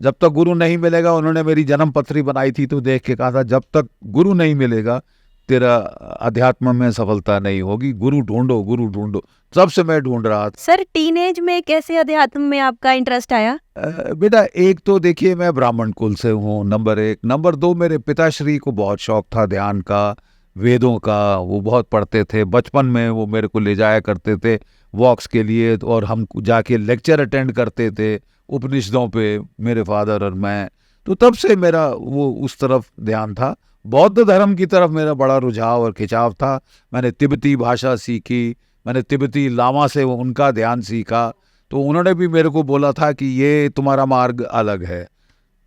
जब तक गुरु नहीं मिलेगा। उन्होंने मेरी जन्म पत्री बनाई थी तो देख के कहा था जब तक गुरु नहीं मिलेगा तेरा अध्यात्म में सफलता नहीं होगी, गुरु ढूंढो गुरु ढूंढो। तब से मैं ढूंढ रहा था। सर टीनेज में कैसे अध्यात्म में आपका इंटरेस्ट आया? बेटा एक तो देखिए मैं ब्राह्मण कुल से हूँ, नंबर 1। नंबर 2 मेरे पिताश्री को बहुत शौक था ध्यान का, वेदों का, वो बहुत पढ़ते थे। बचपन में वो मेरे को ले जाया करते थे वॉक्स के लिए, और हम जाके लेक्चर अटेंड करते थे उपनिषदों पे, मेरे फादर और मैं। तो तब से मेरा वो उस तरफ ध्यान था। बौद्ध धर्म की तरफ मेरा बड़ा रुझाव और खिंचाव था। मैंने तिब्बती भाषा सीखी, मैंने तिब्बती लामा से उनका ध्यान सीखा। तो उन्होंने भी मेरे को बोला था कि ये तुम्हारा मार्ग अलग है,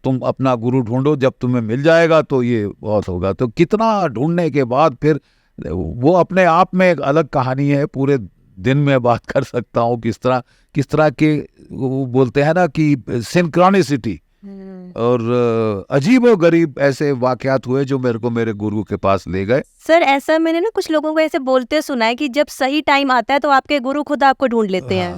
तुम अपना गुरु ढूंढो, जब तुम्हें मिल जाएगा तो ये बहुत होगा। तो कितना ढूंढने के बाद फिर वो अपने आप में एक अलग कहानी है, पूरे दिन में बात कर सकता हूँ किस तरह के वो बोलते हैं ना कि सिंक्रोनिसिटी और अजीबो गरीब ऐसे वाकयात हुए जो मेरे को मेरे गुरु के पास ले गए। सर ऐसा मैंने ना कुछ लोगों को ऐसे बोलते सुना है कि जब सही टाइम आता है तो आपके गुरु खुद आपको ढूंढ लेते हैं,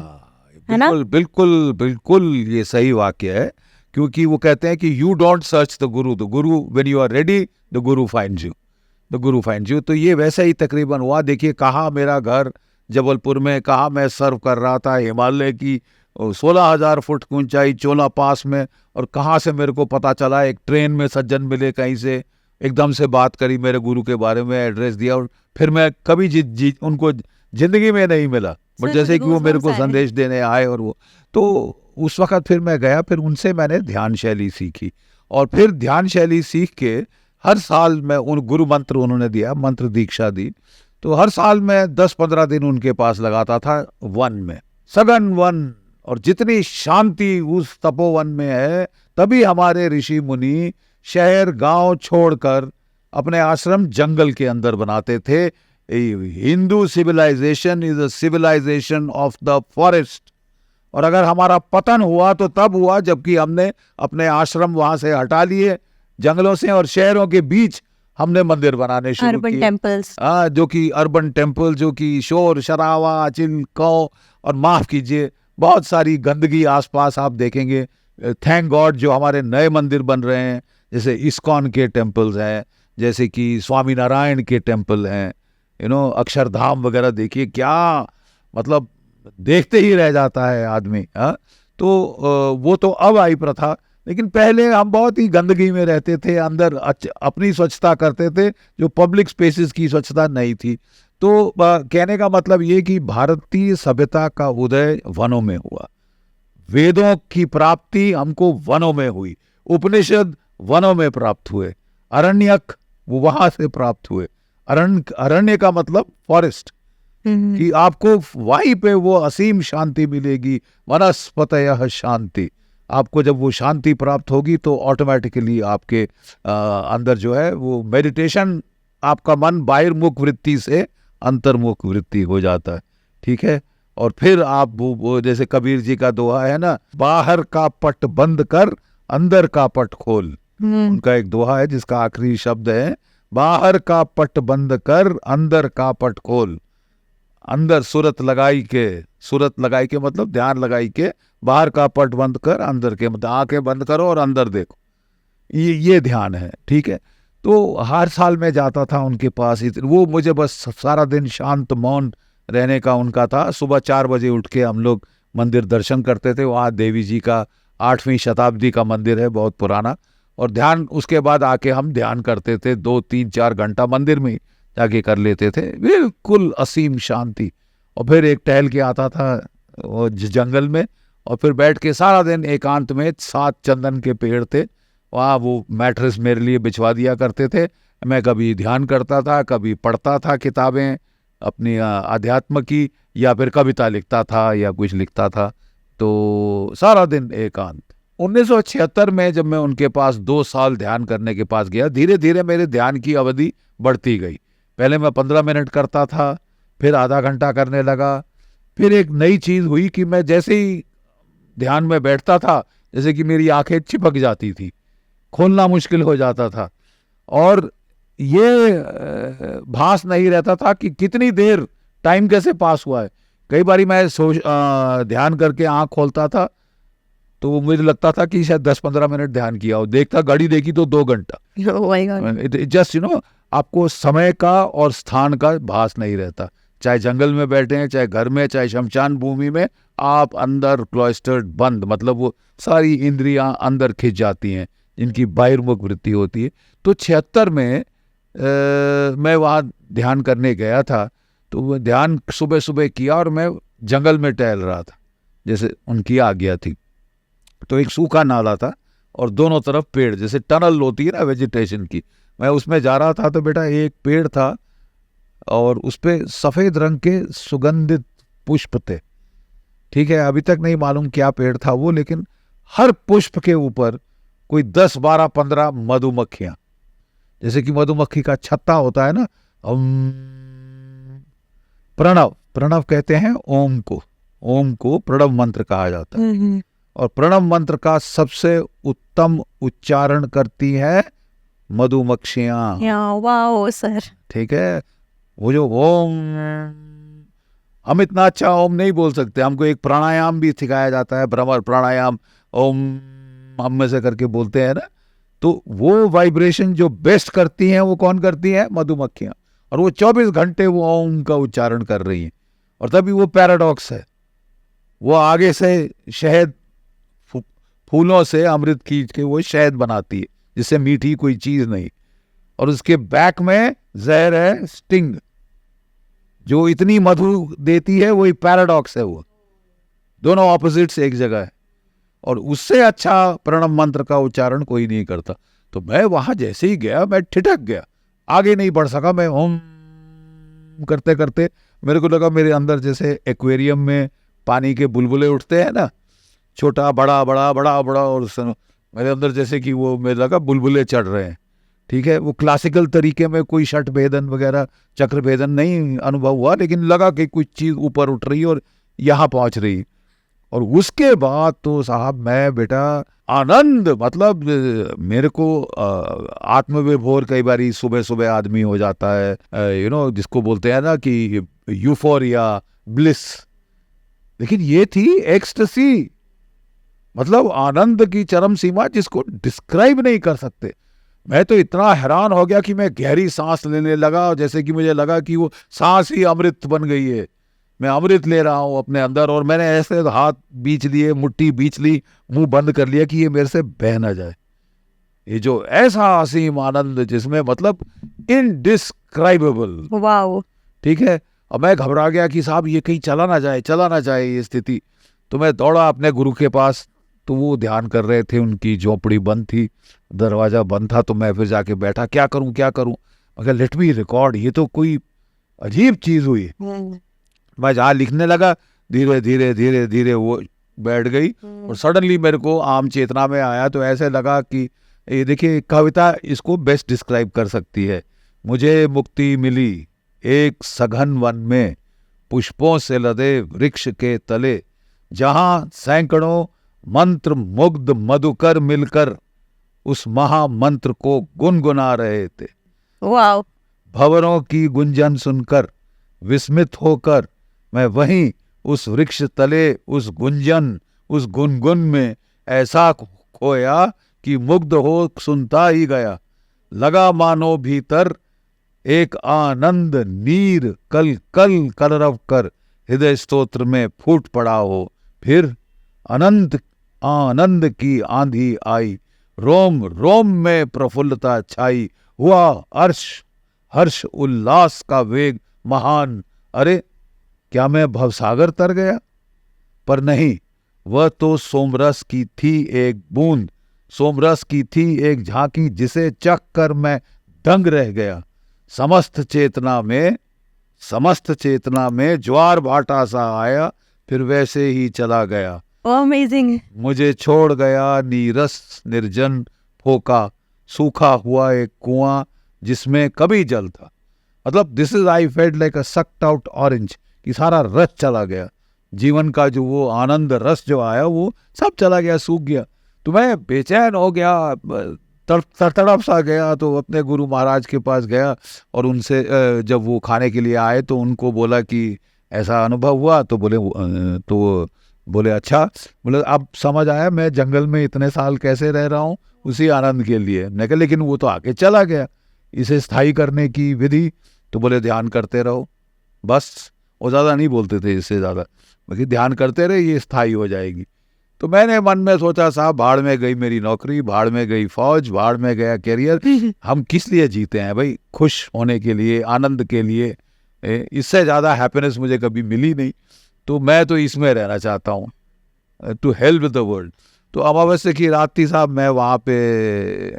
है ना? बिल्कुल बिल्कुल ये सही वाक्य है, क्योंकि वो कहते हैं कि you don't search the guru when you are ready the guru finds you. तो ये वैसा ही तकरीबन हुआ। देखिए कहाँ मेरा घर जबलपुर में, कहाँ मैं सर्व कर रहा था हिमालय की 16,000 फुट की ऊंचाई चोला पास में, और कहाँ से मेरे को पता चला, एक ट्रेन में सज्जन मिले कहीं से, एकदम से बात करी मेरे गुरु के बारे में, एड्रेस दिया, और फिर मैं कभी उनको जिंदगी में नहीं मिला, बट जैसे कि वो मेरे को संदेश देने आए, और वो तो उस वक्त फिर मैं गया, फिर उनसे मैंने ध्यान शैली सीखी, और फिर ध्यान शैली सीख के हर साल मैं उन गुरु मंत्र उन्होंने दिया, मंत्र दीक्षा दी, तो हर साल मैं 10-15 दिन उनके पास लगाता था वन में, सघन वन। और जितनी शांति उस तपोवन में है, तभी हमारे ऋषि मुनि शहर गांव छोड़कर अपने आश्रम जंगल के अंदर बनाते थे। Hindu civilisation is a civilisation of the forest. और अगर हमारा पतन हुआ तो तब हुआ जबकि हमने अपने आश्रम वहां से हटा लिए जंगलों से, और शहरों के बीच हमने मंदिर बनाने शुरू किए, टेम्पल्स। जो कि अर्बन टेम्पल, जो कि शोर शराबा चिल्को और माफ कीजिए बहुत सारी गंदगी आसपास आप देखेंगे। थैंक गॉड जो हमारे नए मंदिर बन रहे हैं, जैसे इस्कॉन के टेम्पल्स हैं, जैसे कि स्वामी नारायण के टेम्पल हैं, अक्षरधाम वगैरह, देखिए क्या मतलब देखते ही रह जाता है आदमी। हाँ, तो वो तो अब आई प्रथा, लेकिन पहले हम बहुत ही गंदगी में रहते थे, अंदर अपनी स्वच्छता करते थे, जो पब्लिक स्पेसेस की स्वच्छता नहीं थी। तो कहने का मतलब ये कि भारतीय सभ्यता का उदय वनों में हुआ, वेदों की प्राप्ति हमको वनों में हुई, उपनिषद वनों में प्राप्त हुए, अरण्यक वो वहां से प्राप्त हुए। अरण्य का मतलब फॉरेस्ट, कि आपको वहीं पे वो असीम शांति मिलेगी, वनस्पतयः शांति। आपको जब वो शांति प्राप्त होगी तो ऑटोमेटिकली आपके अंदर जो है वो मेडिटेशन, आपका मन बाहिर्मुख वृत्ति से अंतर्मुख वृत्ति हो जाता है। ठीक है, और फिर आप वो जैसे कबीर जी का दोहा है ना, बाहर का पट बंद कर अंदर का पट खोल। उनका एक दोहा है जिसका आखिरी शब्द है बाहर का पट बंद कर अंदर का पट खोल। अंदर सूरत लगाई के मतलब ध्यान लगाई के, बाहर का पट बंद कर अंदर के मतलब आंखें बंद करो और अंदर देखो, ये ध्यान है। ठीक है, तो हर साल मैं जाता था उनके पास, वो मुझे बस सारा दिन शांत मौन रहने का उनका था। सुबह 4 बजे उठ के हम लोग मंदिर दर्शन करते थे। वहाँ देवी जी का 8वीं शताब्दी का मंदिर है, बहुत पुराना, और ध्यान उसके बाद आके हम ध्यान करते थे 2, 3, 4 घंटा मंदिर में जाके कर लेते थे, बिल्कुल असीम शांति। और फिर एक टहल के आता था वो जंगल में, और फिर बैठ के सारा दिन एकांत में, 7 चंदन के पेड़ थे वहाँ, वो मैट्रेस मेरे लिए बिछवा दिया करते थे। मैं कभी ध्यान करता था, कभी पढ़ता था किताबें अपनी अध्यात्म की, या फिर कविता लिखता था या कुछ लिखता था, तो सारा दिन एकांत। 1976 में जब मैं उनके पास 2 साल ध्यान करने के पास गया, धीरे धीरे मेरे ध्यान की अवधि बढ़ती गई। पहले मैं 15 मिनट करता था, फिर आधा घंटा करने लगा। फिर एक नई चीज़ हुई कि मैं जैसे ही ध्यान में बैठता था, जैसे कि मेरी आंखें चिपक जाती थी, खोलना मुश्किल हो जाता था, और ये भास नहीं रहता था कि कितनी देर टाइम कैसे पास हुआ है। कई बारी मैं ध्यान करके आंख खोलता था तो मुझे लगता था कि शायद 10-15 मिनट ध्यान किया हो, देखता घड़ी देखी तो 2 घंटा। जस्ट आपको समय का और स्थान का भास नहीं रहता, चाहे जंगल में बैठे हैं, चाहे घर में, चाहे शमशान भूमि में, आप अंदर क्लॉइस्टर्ड बंद, मतलब वो सारी इंद्रियां अंदर खिंच जाती हैं, जिनकी बाहिर्मुख वृत्ति होती है। तो 76 में मैं वहाँ ध्यान करने गया था, तो वो ध्यान सुबह सुबह किया और मैं जंगल में टहल रहा था जैसे उनकी आज्ञा थी। तो एक सूखा नाला था और दोनों तरफ पेड़, जैसे टनल होती है ना वेजिटेशन की, मैं उसमें जा रहा था। तो बेटा एक पेड़ था और उस पे सफ़ेद रंग के सुगंधित पुष्प थे। ठीक है, अभी तक नहीं मालूम क्या पेड़ था वो, लेकिन हर पुष्प के ऊपर कोई 10, 12, 15 मधुमक्खियां, जैसे कि मधुमक्खी का छत्ता होता है ना, प्रणव कहते हैं ओम को प्रणव मंत्र कहा जाता है। और प्रणव मंत्र का सबसे उत्तम उच्चारण करती है मधुमक्खियां। Wow sir. ठीक है, वो जो ओम, हम इतना अच्छा ओम नहीं बोल सकते, हमको एक प्राणायाम भी सिखाया जाता है, भ्रमर प्राणायाम, ओम हम में से करके बोलते हैं ना। तो वो वाइब्रेशन जो बेस्ट करती हैं वो कौन करती है? मधुमक्खियां। और वो 24 घंटे वो ओम का उच्चारण कर रही हैं। और तभी वो पैराडॉक्स है, वो आगे से शहद, फूलों से अमृत खींच के वो शहद बनाती है, जिससे मीठी कोई चीज नहीं, और उसके बैक में जहर है, स्टिंग, जो इतनी मधु देती है, वही पैराडॉक्स है। वो दोनों ऑपोजिट्स एक जगह है, और उससे अच्छा प्रणव मंत्र का उच्चारण कोई नहीं करता। तो मैं वहां जैसे ही गया, मैं ठिठक गया, आगे नहीं बढ़ सका। मैं ओम करते करते मेरे को लगा मेरे अंदर जैसे एक्वेरियम में पानी के बुलबुले उठते हैं ना, छोटा बड़ा बड़ा बड़ा बड़ा, और मेरे अंदर जैसे कि वो मेरे लगा बुलबुले चढ़ रहे हैं। ठीक है, वो क्लासिकल तरीके में कोई शठ भेदन वगैरह, चक्र भेदन नहीं अनुभव हुआ, लेकिन लगा कि कुछ चीज़ ऊपर उठ रही और यहाँ पहुँच रही। और उसके बाद तो साहब मैं बेटा आनंद, मतलब मेरे को आत्मविभोर, कई बार सुबह सुबह आदमी हो जाता है, जिसको बोलते हैं ना कि यूफोरिया, ब्लिस, लेकिन ये थी एक्सटेसी, मतलब आनंद की चरम सीमा जिसको डिस्क्राइब नहीं कर सकते। मैं तो इतना हैरान हो गया कि मैं गहरी सांस लेने लगा, जैसे कि मुझे लगा कि वो सांस ही अमृत बन गई है, मैं अमृत ले रहा हूँ अपने अंदर। और मैंने ऐसे हाथ बीच लिए, मुट्ठी बीच ली, मुंह बंद कर लिया कि ये मेरे से बह ना जाए। ये जो ऐसा असीम आनंद जिसमें मतलब इनडिस्क्राइबेबल, वाओ। ठीक है। अब मैं घबरा गया कि साहब ये कहीं चला ना जाए ये स्थिति। तो मैं दौड़ा अपने गुरु के पास, तो वो ध्यान कर रहे थे, उनकी झोपड़ी बंद थी, दरवाजा बंद था। तो मैं फिर जाके बैठा, क्या करूं मगर लेट मी रिकॉर्ड, ये तो कोई अजीब चीज हुई। मैं जहाँ लिखने लगा, धीरे धीरे धीरे धीरे वो बैठ गई और सडनली मेरे को आम चेतना में आया। तो ऐसे लगा कि ये देखिए, कविता इसको बेस्ट डिस्क्राइब कर सकती है। मुझे मुक्ति मिली एक सघन वन में, पुष्पों से लदे वृक्ष के तले, जहां सैकड़ों मंत्र मुग्ध मधुकर मिलकर उस महामंत्र को गुनगुना रहे थे। वाओ। भंवरों की गुंजन सुनकर विस्मित होकर मैं वहीं उस वृक्ष तले, उस गुनगुन में ऐसा खोया कि मुग्ध हो सुनता ही गया। लगा मानो भीतर एक आनंद नीर कल कल कलरव कर हृदय स्तोत्र में फूट पड़ा हो। फिर अनंत आनंद की आंधी आई, रोम रोम में प्रफुल्लता छाई, हुआ हर्ष उल्लास का वेग महान। अरे क्या मैं भवसागर तर गया? पर नहीं, वह तो सोमरस की थी एक बूंद, सोमरस की थी एक झांकी, जिसे चख कर मैं दंग रह गया। समस्त चेतना में ज्वार भाटा सा आया, फिर वैसे ही चला गया। अमेजिंग। मुझे छोड़ गया नीरस निर्जन फोका, सूखा हुआ एक कुआं जिसमें कभी जल था। मतलब this is I felt like a sucked out orange, कि सारा रस चला गया, जीवन का जो वो आनंद रस जो आया वो सब चला गया, सूख गया। तो मैं बेचैन हो गया, तड़प सा गया। तो अपने गुरु महाराज के पास गया और उनसे जब वो खाने के लिए आए तो उनको बोला कि ऐसा अनुभव हुआ। तो बोले अच्छा, बोले अब समझ आया मैं जंगल में इतने साल कैसे रह रहा हूँ उसी आनंद के लिए। मैं कहा लेकिन वो तो आके चला गया, इसे स्थायी करने की विधि? तो बोले ध्यान करते रहो बस। वो ज़्यादा नहीं बोलते थे, इससे ज़्यादा बाकी ध्यान करते रहे, ये स्थायी हो जाएगी। तो मैंने मन में सोचा साहब, भाड़ में गई मेरी नौकरी, भाड़ में गई फौज, भाड़ में गया कैरियर। हम किस लिए जीते हैं भाई? खुश होने के लिए, आनंद के लिए। इससे ज़्यादा हैप्पीनेस मुझे कभी मिली नहीं, तो मैं तो इसमें रहना चाहता हूँ, to help with the world. तो अमावस्या की रात थी साहब, मैं वहाँ पे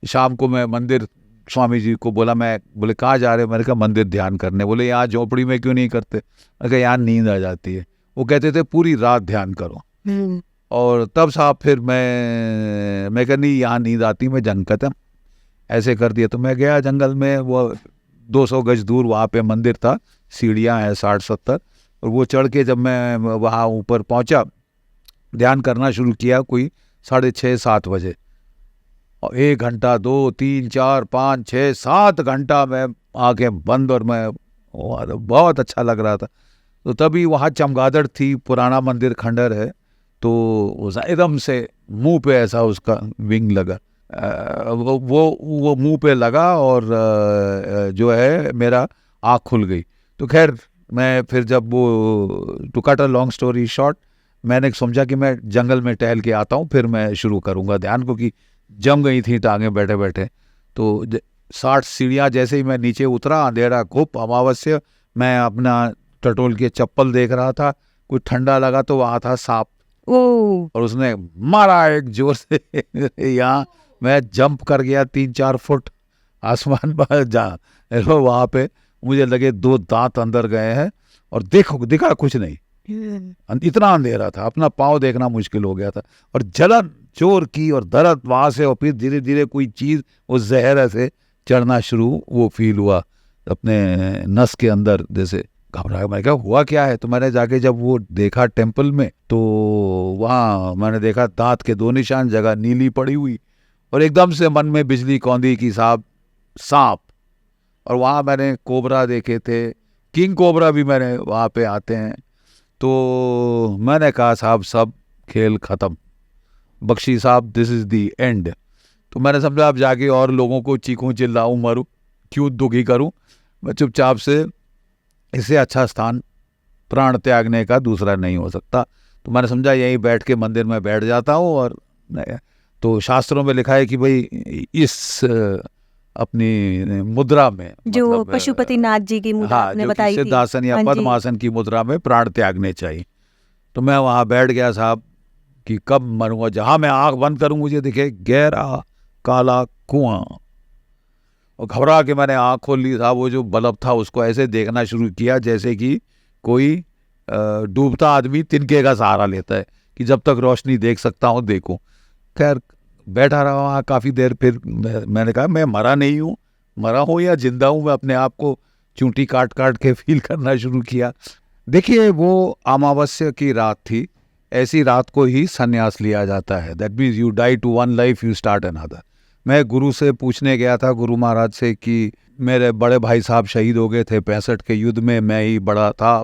शाम को मैं मंदिर, स्वामी जी को बोला, मैं बोले कहाँ जा रहे हो? मैंने कहा मंदिर ध्यान करने। बोले यहाँ झोपड़ी में क्यों नहीं करते? मैंने कहा यहाँ नींद आ जाती है। वो कहते थे पूरी रात ध्यान करो। और तब साहब फिर मैं कहा नहीं यहाँ नींद आती, मैं जंग खत्म, ऐसे कर दिया। तो मैं गया जंगल में, वो 200 गज दूर वहाँ पे मंदिर था, सीढ़ियाँ हैं 60-70, और वो चढ़ के जब मैं वहाँ ऊपर पहुँचा, ध्यान करना शुरू किया कोई 6:30-7 बजे। और 1 घंटा, 2, 3, 4, 5, 6, 7 घंटा मैं आंखें बंद, और मैं बहुत अच्छा लग रहा था। तो तभी वहाँ चमगादड़ थी, पुराना मंदिर खंडर है, तो एकदम से मुंह पे ऐसा उसका विंग लगा, वो मुंह पे लगा और जो है मेरा आँख खुल गई। तो खैर मैं फिर जब वो, to cut a long story short, मैंने समझा कि मैं जंगल में टहल के आता हूँ, फिर मैं शुरू करूँगा ध्यान, क्योंकि जम गई थी टांगे बैठे बैठे। तो 60 सीढ़ियाँ जैसे ही मैं नीचे उतरा, अंधेरा घुप, अमावस्या, मैं अपना टटोल के चप्पल देख रहा था, कुछ ठंडा लगा तो वहाँ था सांप, और उसने मारा एक जोर से यहाँ मैं जंप कर गया 3-4 फुट आसमान पर जा। वहाँ पे मुझे लगे 2 दांत अंदर गए हैं, और दिखा कुछ नहीं, इतना अंधेरा था, अपना पाँव देखना मुश्किल हो गया था। और जलन जोर की और दर्द वहाँ से, और फिर धीरे धीरे कोई चीज़ उस जहर से चढ़ना शुरू, वो फील हुआ अपने नस के अंदर, जैसे घबराया। मैं क्या हुआ क्या है? तो मैंने जाके जब वो देखा टेम्पल में, तो वहाँ मैंने देखा दांत के 2 निशान, जगह नीली पड़ी हुई, और एकदम से मन में बिजली कौंधी की साहब, सांप। और वहाँ मैंने कोबरा देखे थे, किंग कोबरा भी मैंने वहाँ पे आते हैं। तो मैंने कहा साहब सब खेल ख़त्म, बख्शी साहब दिस इज़ दी एंड। तो मैंने समझा अब जाके और लोगों को चीखूं चिल्लाऊं मरूं, क्यों दुखी करूं, मैं चुपचाप से, इससे अच्छा स्थान प्राण त्यागने का दूसरा नहीं हो सकता। तो मैंने समझा यहीं बैठ के मंदिर में बैठ जाता हूँ। और तो शास्त्रों में लिखा है कि भाई इस अपनी मुद्रा में, जो मतलब पशुपतिनाथ जी की मुद्रा हाँ, आपने जो बताई थी, सिद्धासन या हाँ जी। पद्मासन की मुद्रा में प्राण त्यागने चाहिए। तो मैं वहाँ बैठ गया साहब कि कब मरूंगा, जहाँ मैं आंख बंद करूं मुझे दिखे गहरा काला कुआं, और घबरा के मैंने आंख खोल ली साहब। वो जो बल्ब था उसको ऐसे देखना शुरू किया जैसे कि कोई डूबता आदमी तिनके का सहारा लेता है कि जब तक रोशनी देख सकता हूँ देखूं। खैर बैठा रहा वहाँ काफ़ी देर। फिर मैंने कहा मैं मरा नहीं हूँ, मरा हूँ या जिंदा हूँ, मैं अपने आप को चूंटी काट काट के फील करना शुरू किया। देखिए वो अमावस्या की रात थी, ऐसी रात को ही संन्यास लिया जाता है। That means you die to one life, you start another. मैं गुरु से पूछने गया था, गुरु महाराज से, कि मेरे बड़े भाई साहब शहीद हो गए थे 65 के युद्ध में, मैं ही बड़ा था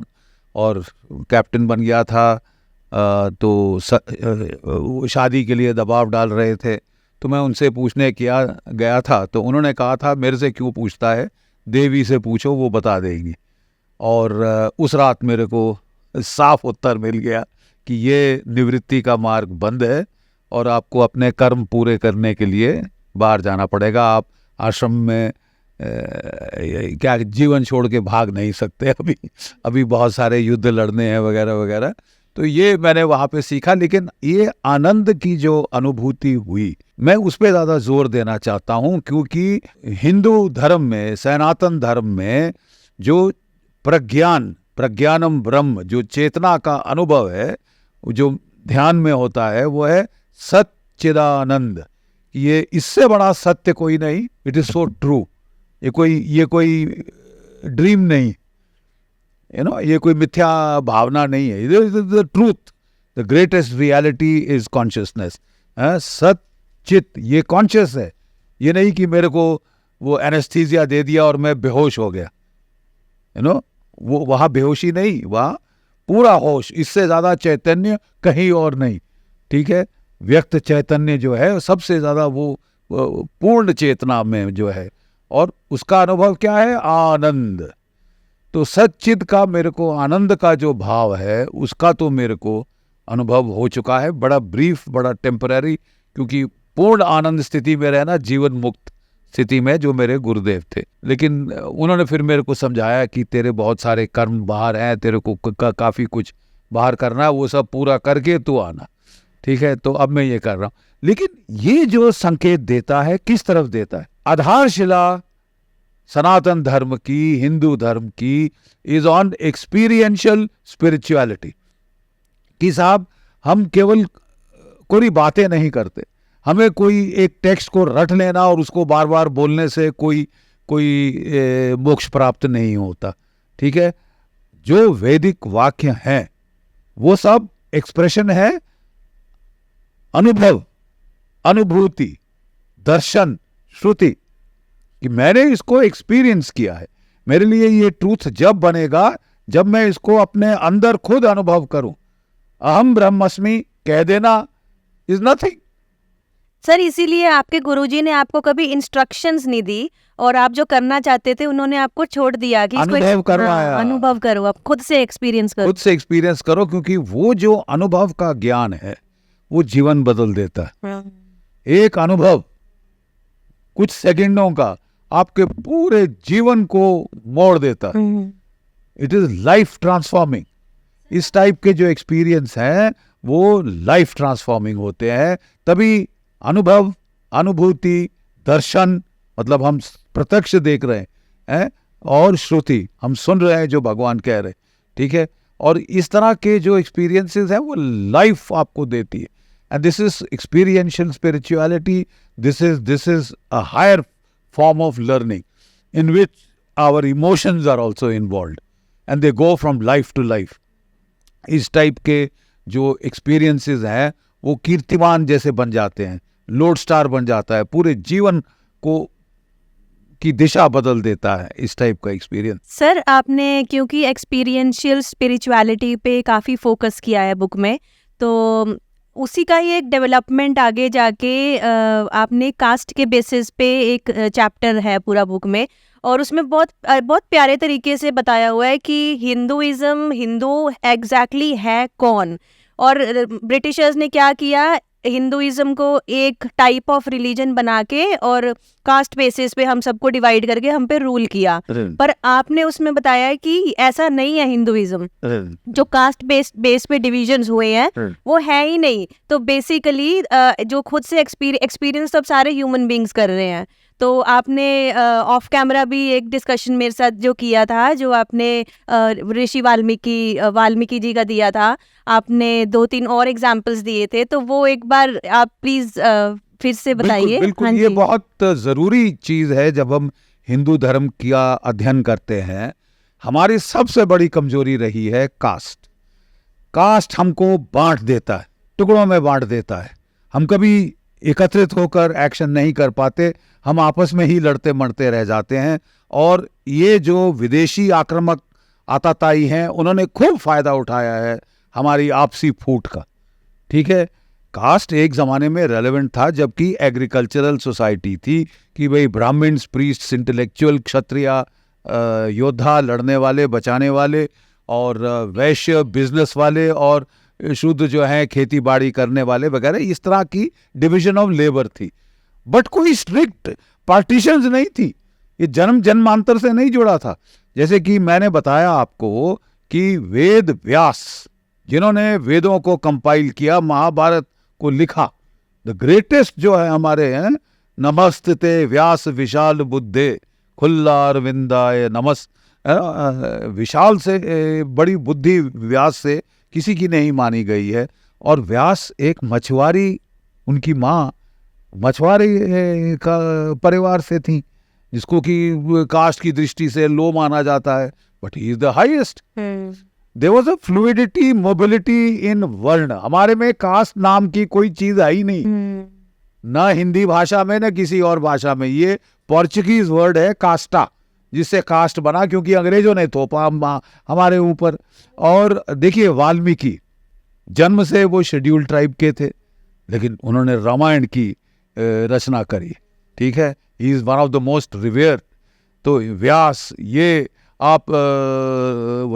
और कैप्टन बन गया था, तो शादी के लिए दबाव डाल रहे थे। तो मैं उनसे पूछने गया था, तो उन्होंने कहा था मेरे से क्यों पूछता है, देवी से पूछो वो बता देगी। और उस रात मेरे को साफ उत्तर मिल गया कि ये निवृत्ति का मार्ग बंद है और आपको अपने कर्म पूरे करने के लिए बाहर जाना पड़ेगा। आप आश्रम में क्या जीवन छोड़ के भाग नहीं सकते, अभी बहुत सारे युद्ध लड़ने हैं वगैरह वगैरह। तो ये मैंने वहाँ पे सीखा। लेकिन ये आनंद की जो अनुभूति हुई, मैं उस पर ज़्यादा जोर देना चाहता हूँ, क्योंकि हिंदू धर्म में, सनातन धर्म में जो प्रज्ञानम ब्रह्म, जो चेतना का अनुभव है, जो ध्यान में होता है, वो है सच्चिदानंद। ये इससे बड़ा सत्य कोई नहीं। It is so true. ये कोई ड्रीम नहीं, ये कोई मिथ्या भावना नहीं है। The truth, the greatest reality is consciousness. सच्चित, ये कॉन्शियस है। ये नहीं कि मेरे को वो एनेस्थीसिया दे दिया और मैं बेहोश हो गया। वो वहाँ बेहोशी नहीं, वहाँ पूरा होश। इससे ज़्यादा चैतन्य कहीं और नहीं। ठीक है, व्यक्त चैतन्य जो है सबसे ज़्यादा वो पूर्ण चेतना में जो है, और उसका अनुभव क्या है, आनंद। तो सच्चिद का मेरे को आनंद का जो भाव है उसका तो मेरे को अनुभव हो चुका है। बड़ा ब्रीफ, बड़ा टेम्पररी, क्योंकि पूर्ण आनंद स्थिति में रहना, जीवन मुक्त स्थिति में, जो मेरे गुरुदेव थे। लेकिन उन्होंने फिर मेरे को समझाया कि तेरे बहुत सारे कर्म बाहर हैं, तेरे को काफ़ी कुछ बाहर करना है, वो सब पूरा करके तू आना। ठीक है, तो अब मैं ये कर रहा हूँ। लेकिन ये जो संकेत देता है, किस तरफ देता है? आधारशिला सनातन धर्म की, हिंदू धर्म की, इज ऑन एक्सपीरियंशियल स्पिरिचुअलिटी। कि साहब हम केवल कोई बातें नहीं करते, हमें कोई एक टेक्स्ट को रट लेना और उसको बार बार बोलने से कोई मोक्ष प्राप्त नहीं होता। ठीक है, जो वैदिक वाक्य हैं वो सब एक्सप्रेशन है अनुभव, अनुभूति, दर्शन, श्रुति, कि मैंने इसको एक्सपीरियंस किया है। मेरे लिए ये ट्रूथ जब बनेगा जब मैं इसको अपने अंदर खुद अनुभव करूं। अहम ब्रह्मस्मि कह देना इज नथिंग। सर, इसीलिए आपके गुरुजी ने आपको कभी इंस्ट्रक्शंस नहीं दी, और आप जो करना चाहते थे उन्होंने आपको छोड़ दिया कि अनुभव करवाया। अनुभव करो, आप खुद से एक्सपीरियंस करो। खुद से एक्सपीरियंस करो, क्योंकि वो जो अनुभव का ज्ञान है वो जीवन बदल देता है। एक अनुभव कुछ सेकंडों का आपके पूरे जीवन को मोड़ देता है। It is life transforming. इस टाइप के जो एक्सपीरियंस हैं वो लाइफ ट्रांसफॉर्मिंग होते हैं। तभी अनुभव, अनुभूति, दर्शन, मतलब हम प्रत्यक्ष देख रहे हैं, और श्रुति, हम सुन रहे हैं जो भगवान कह रहे हैं। ठीक है, और इस तरह के जो एक्सपीरियंसेस हैं वो लाइफ आपको देती है। And this is experiential spirituality. This is a higher form of learning in which our emotions are also involved and they go from life to life. इस टाइप के जो experiences हैं वो कीर्तिमान जैसे बन जाते हैं, लोड स्टार बन जाता है, पूरे जीवन को की दिशा बदल देता है, इस टाइप का एक्सपीरियंस। सर आपने क्योंकि एक्सपीरियंशियल स्पिरिचुअलिटी पे काफ़ी फोकस किया है बुक में, तो उसी का ही एक डेवलपमेंट आगे जाके आपने कास्ट के बेसिस पे एक चैप्टर है पूरा बुक में, और उसमें बहुत बहुत प्यारे तरीके से बताया हुआ है कि हिंदू एग्जैक्टली है कौन, और ब्रिटिशर्स ने क्या किया, हिंदुइज्म को एक टाइप ऑफ रिलीजन बना के और कास्ट बेसिस पे हम सबको डिवाइड करके हम पे रूल किया। पर आपने उसमें बताया कि ऐसा नहीं है, हिंदुइज्म जो कास्ट बेस पे डिविजन्स हुए हैं वो है ही नहीं। तो बेसिकली जो खुद से एक्सपीरियंस सब सारे ह्यूमन बींग्स कर रहे हैं। तो आपने ऑफ कैमरा भी एक डिस्कशन मेरे साथ जो किया था, जो आपने ऋषि वाल्मीकि जी का दिया था, आपने 2-3 और एग्जाम्पल्स दिए थे, तो वो एक बार आप प्लीज फिर से बताइए। बिल्कुल, हाँ ये जी। बहुत ज़रूरी चीज़ है। जब हम हिंदू धर्म का अध्ययन करते हैं, हमारी सबसे बड़ी कमजोरी रही है कास्ट। कास्ट हमको बांट देता है, टुकड़ों में बांट देता है। हम कभी एकत्रित होकर एक्शन नहीं कर पाते, हम आपस में ही लड़ते मरते रह जाते हैं। और ये जो विदेशी आक्रामक आताताई हैं, उन्होंने खूब फायदा उठाया है हमारी आपसी फूट का। ठीक है, कास्ट एक जमाने में रेलेवेंट था, जबकि एग्रीकल्चरल सोसाइटी थी कि भाई ब्राह्मण्स, प्रीस्ट्स, इंटेलेक्चुअल, क्षत्रिय, योद्धा, लड़ने वाले, बचाने वाले, और वैश्य, बिजनेस वाले, और शुद्ध जो है खेती बाड़ी करने वाले वगैरह, इस तरह की डिवीजन ऑफ लेबर थी। बट कोई स्ट्रिक्ट पार्टीशंस नहीं थी, ये जन्मांतर से नहीं जुड़ा था। जैसे कि मैंने बताया आपको कि वेद व्यास, जिन्होंने वेदों को कंपाइल किया, महाभारत को लिखा, द ग्रेटेस्ट जो है हमारे हैं, नमस्ते व्यास विशाल बुद्धे खुल्ला अरविंदाय नमस्। विशाल से बड़ी बुद्धि व्यास से किसी की नहीं मानी गई है। और व्यास एक मछुआरी, उनकी माँ मछुआरे का परिवार से थी, जिसको कि कास्ट की दृष्टि से लो माना जाता है, but he is the highest. There was a fluidity, mobility in वर्ण। हमारे में कास्ट नाम की कोई चीज आई नहीं, ना हिंदी भाषा में, ना किसी और भाषा में। ये पोर्चुगीज वर्ड है कास्टा, जिससे कास्ट बना, क्योंकि अंग्रेजों ने थोपा हमारे ऊपर। और देखिए, वाल्मीकि जन्म से वो शेड्यूल्ड ट्राइब के थे, लेकिन उन्होंने रामायण की रचना करी। ठीक है, he is one of the most revered. तो व्यास, ये आप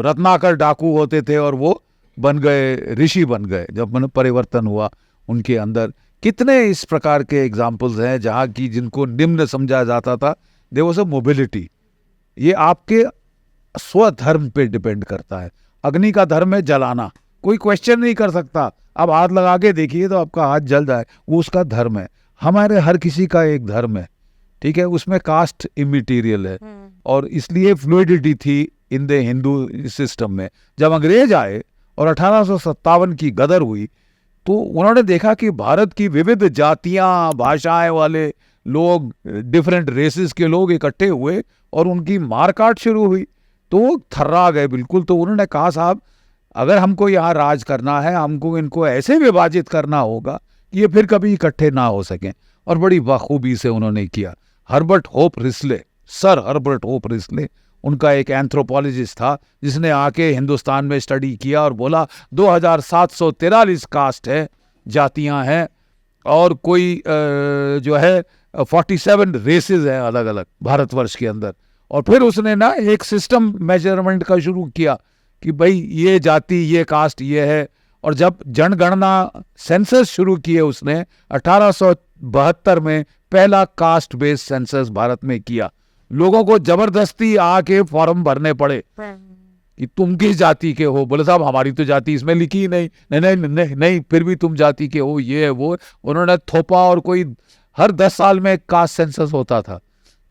रत्नाकर डाकू होते थे और वो बन गए ऋषि बन गए, जब मन परिवर्तन हुआ उनके अंदर। कितने इस प्रकार के एग्जाम्पल्स हैं जहाँ की जिनको निम्न समझा जाता था। There was a mobility. ये आपके स्वधर्म पे डिपेंड करता है। अग्नि का धर्म है जलाना, कोई क्वेश्चन नहीं कर सकता। अब हाथ लगा के देखिए तो आपका हाथ जल जाए, वो उसका धर्म है। हमारे हर किसी का एक धर्म है, ठीक है, उसमें कास्ट इमैटीरियल है। और इसलिए फ्लूइडिटी थी इन द हिंदू सिस्टम में। जब अंग्रेज आए और 1857 की गदर हुई, तो उन्होंने देखा कि भारत की विविध जातियां, भाषाएं वाले लोग, डिफरेंट रेसेस के लोग इकट्ठे हुए और उनकी मारकाट शुरू हुई। तो वो थर्रा गए बिल्कुल। तो उन्होंने कहा, साहब अगर हमको यहाँ राज करना है, हमको इनको ऐसे विभाजित करना होगा कि ये फिर कभी इकट्ठे ना हो सकें। और बड़ी बखूबी से उन्होंने किया। Herbert Hope Risley, sir Herbert Hope Risley, उनका एक एंथ्रोपोलॉजिस्ट था, जिसने आके हिंदुस्तान में स्टडी किया और बोला 2743 कास्ट है, जातियां हैं, और कोई जो है 47 रेसेस हैं अलग अलग भारतवर्ष के अंदर। और फिर उसने ना एक सिस्टम मेजरमेंट का शुरू किया कि भाई ये जाति, ये कास्ट, ये है। और जब जनगणना सेंसस शुरू किए उसने 1872 में पहला कास्ट बेस्ड सेंसस भारत में किया। लोगों को जबरदस्ती आके फॉर्म भरने पड़े कि तुम किस जाति के हो। बोले, साहब हमारी तो जाति इसमें लिखी ही नहीं। नहीं नहीं नहीं नहीं, फिर भी तुम जाति के हो, ये है वो। उन्होंने थोपा, और कोई हर 10 साल में कास्ट सेंसस होता था।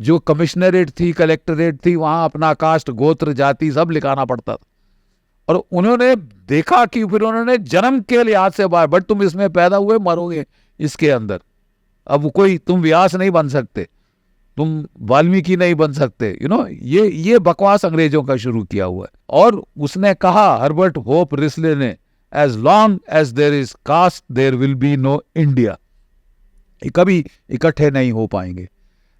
जो कमिश्नरेट थी, कलेक्टरेट थी, वहां अपना कास्ट, गोत्र, जाति सब लिखाना पड़ता था। और उन्होंने देखा कि फिर उन्होंने जन्म के लिहाज से बाहर, बट तुम इसमें पैदा हुए, मरोगे इसके अंदर। अब कोई तुम व्यास नहीं बन सकते, तुम वाल्मीकि नहीं बन सकते, ये बकवास अंग्रेजों का शुरू किया हुआ है। और उसने कहा, हर्बर्ट होप रिस्ले ने, as long as there is caste there will be no India. कभी इकट्ठे नहीं हो पाएंगे।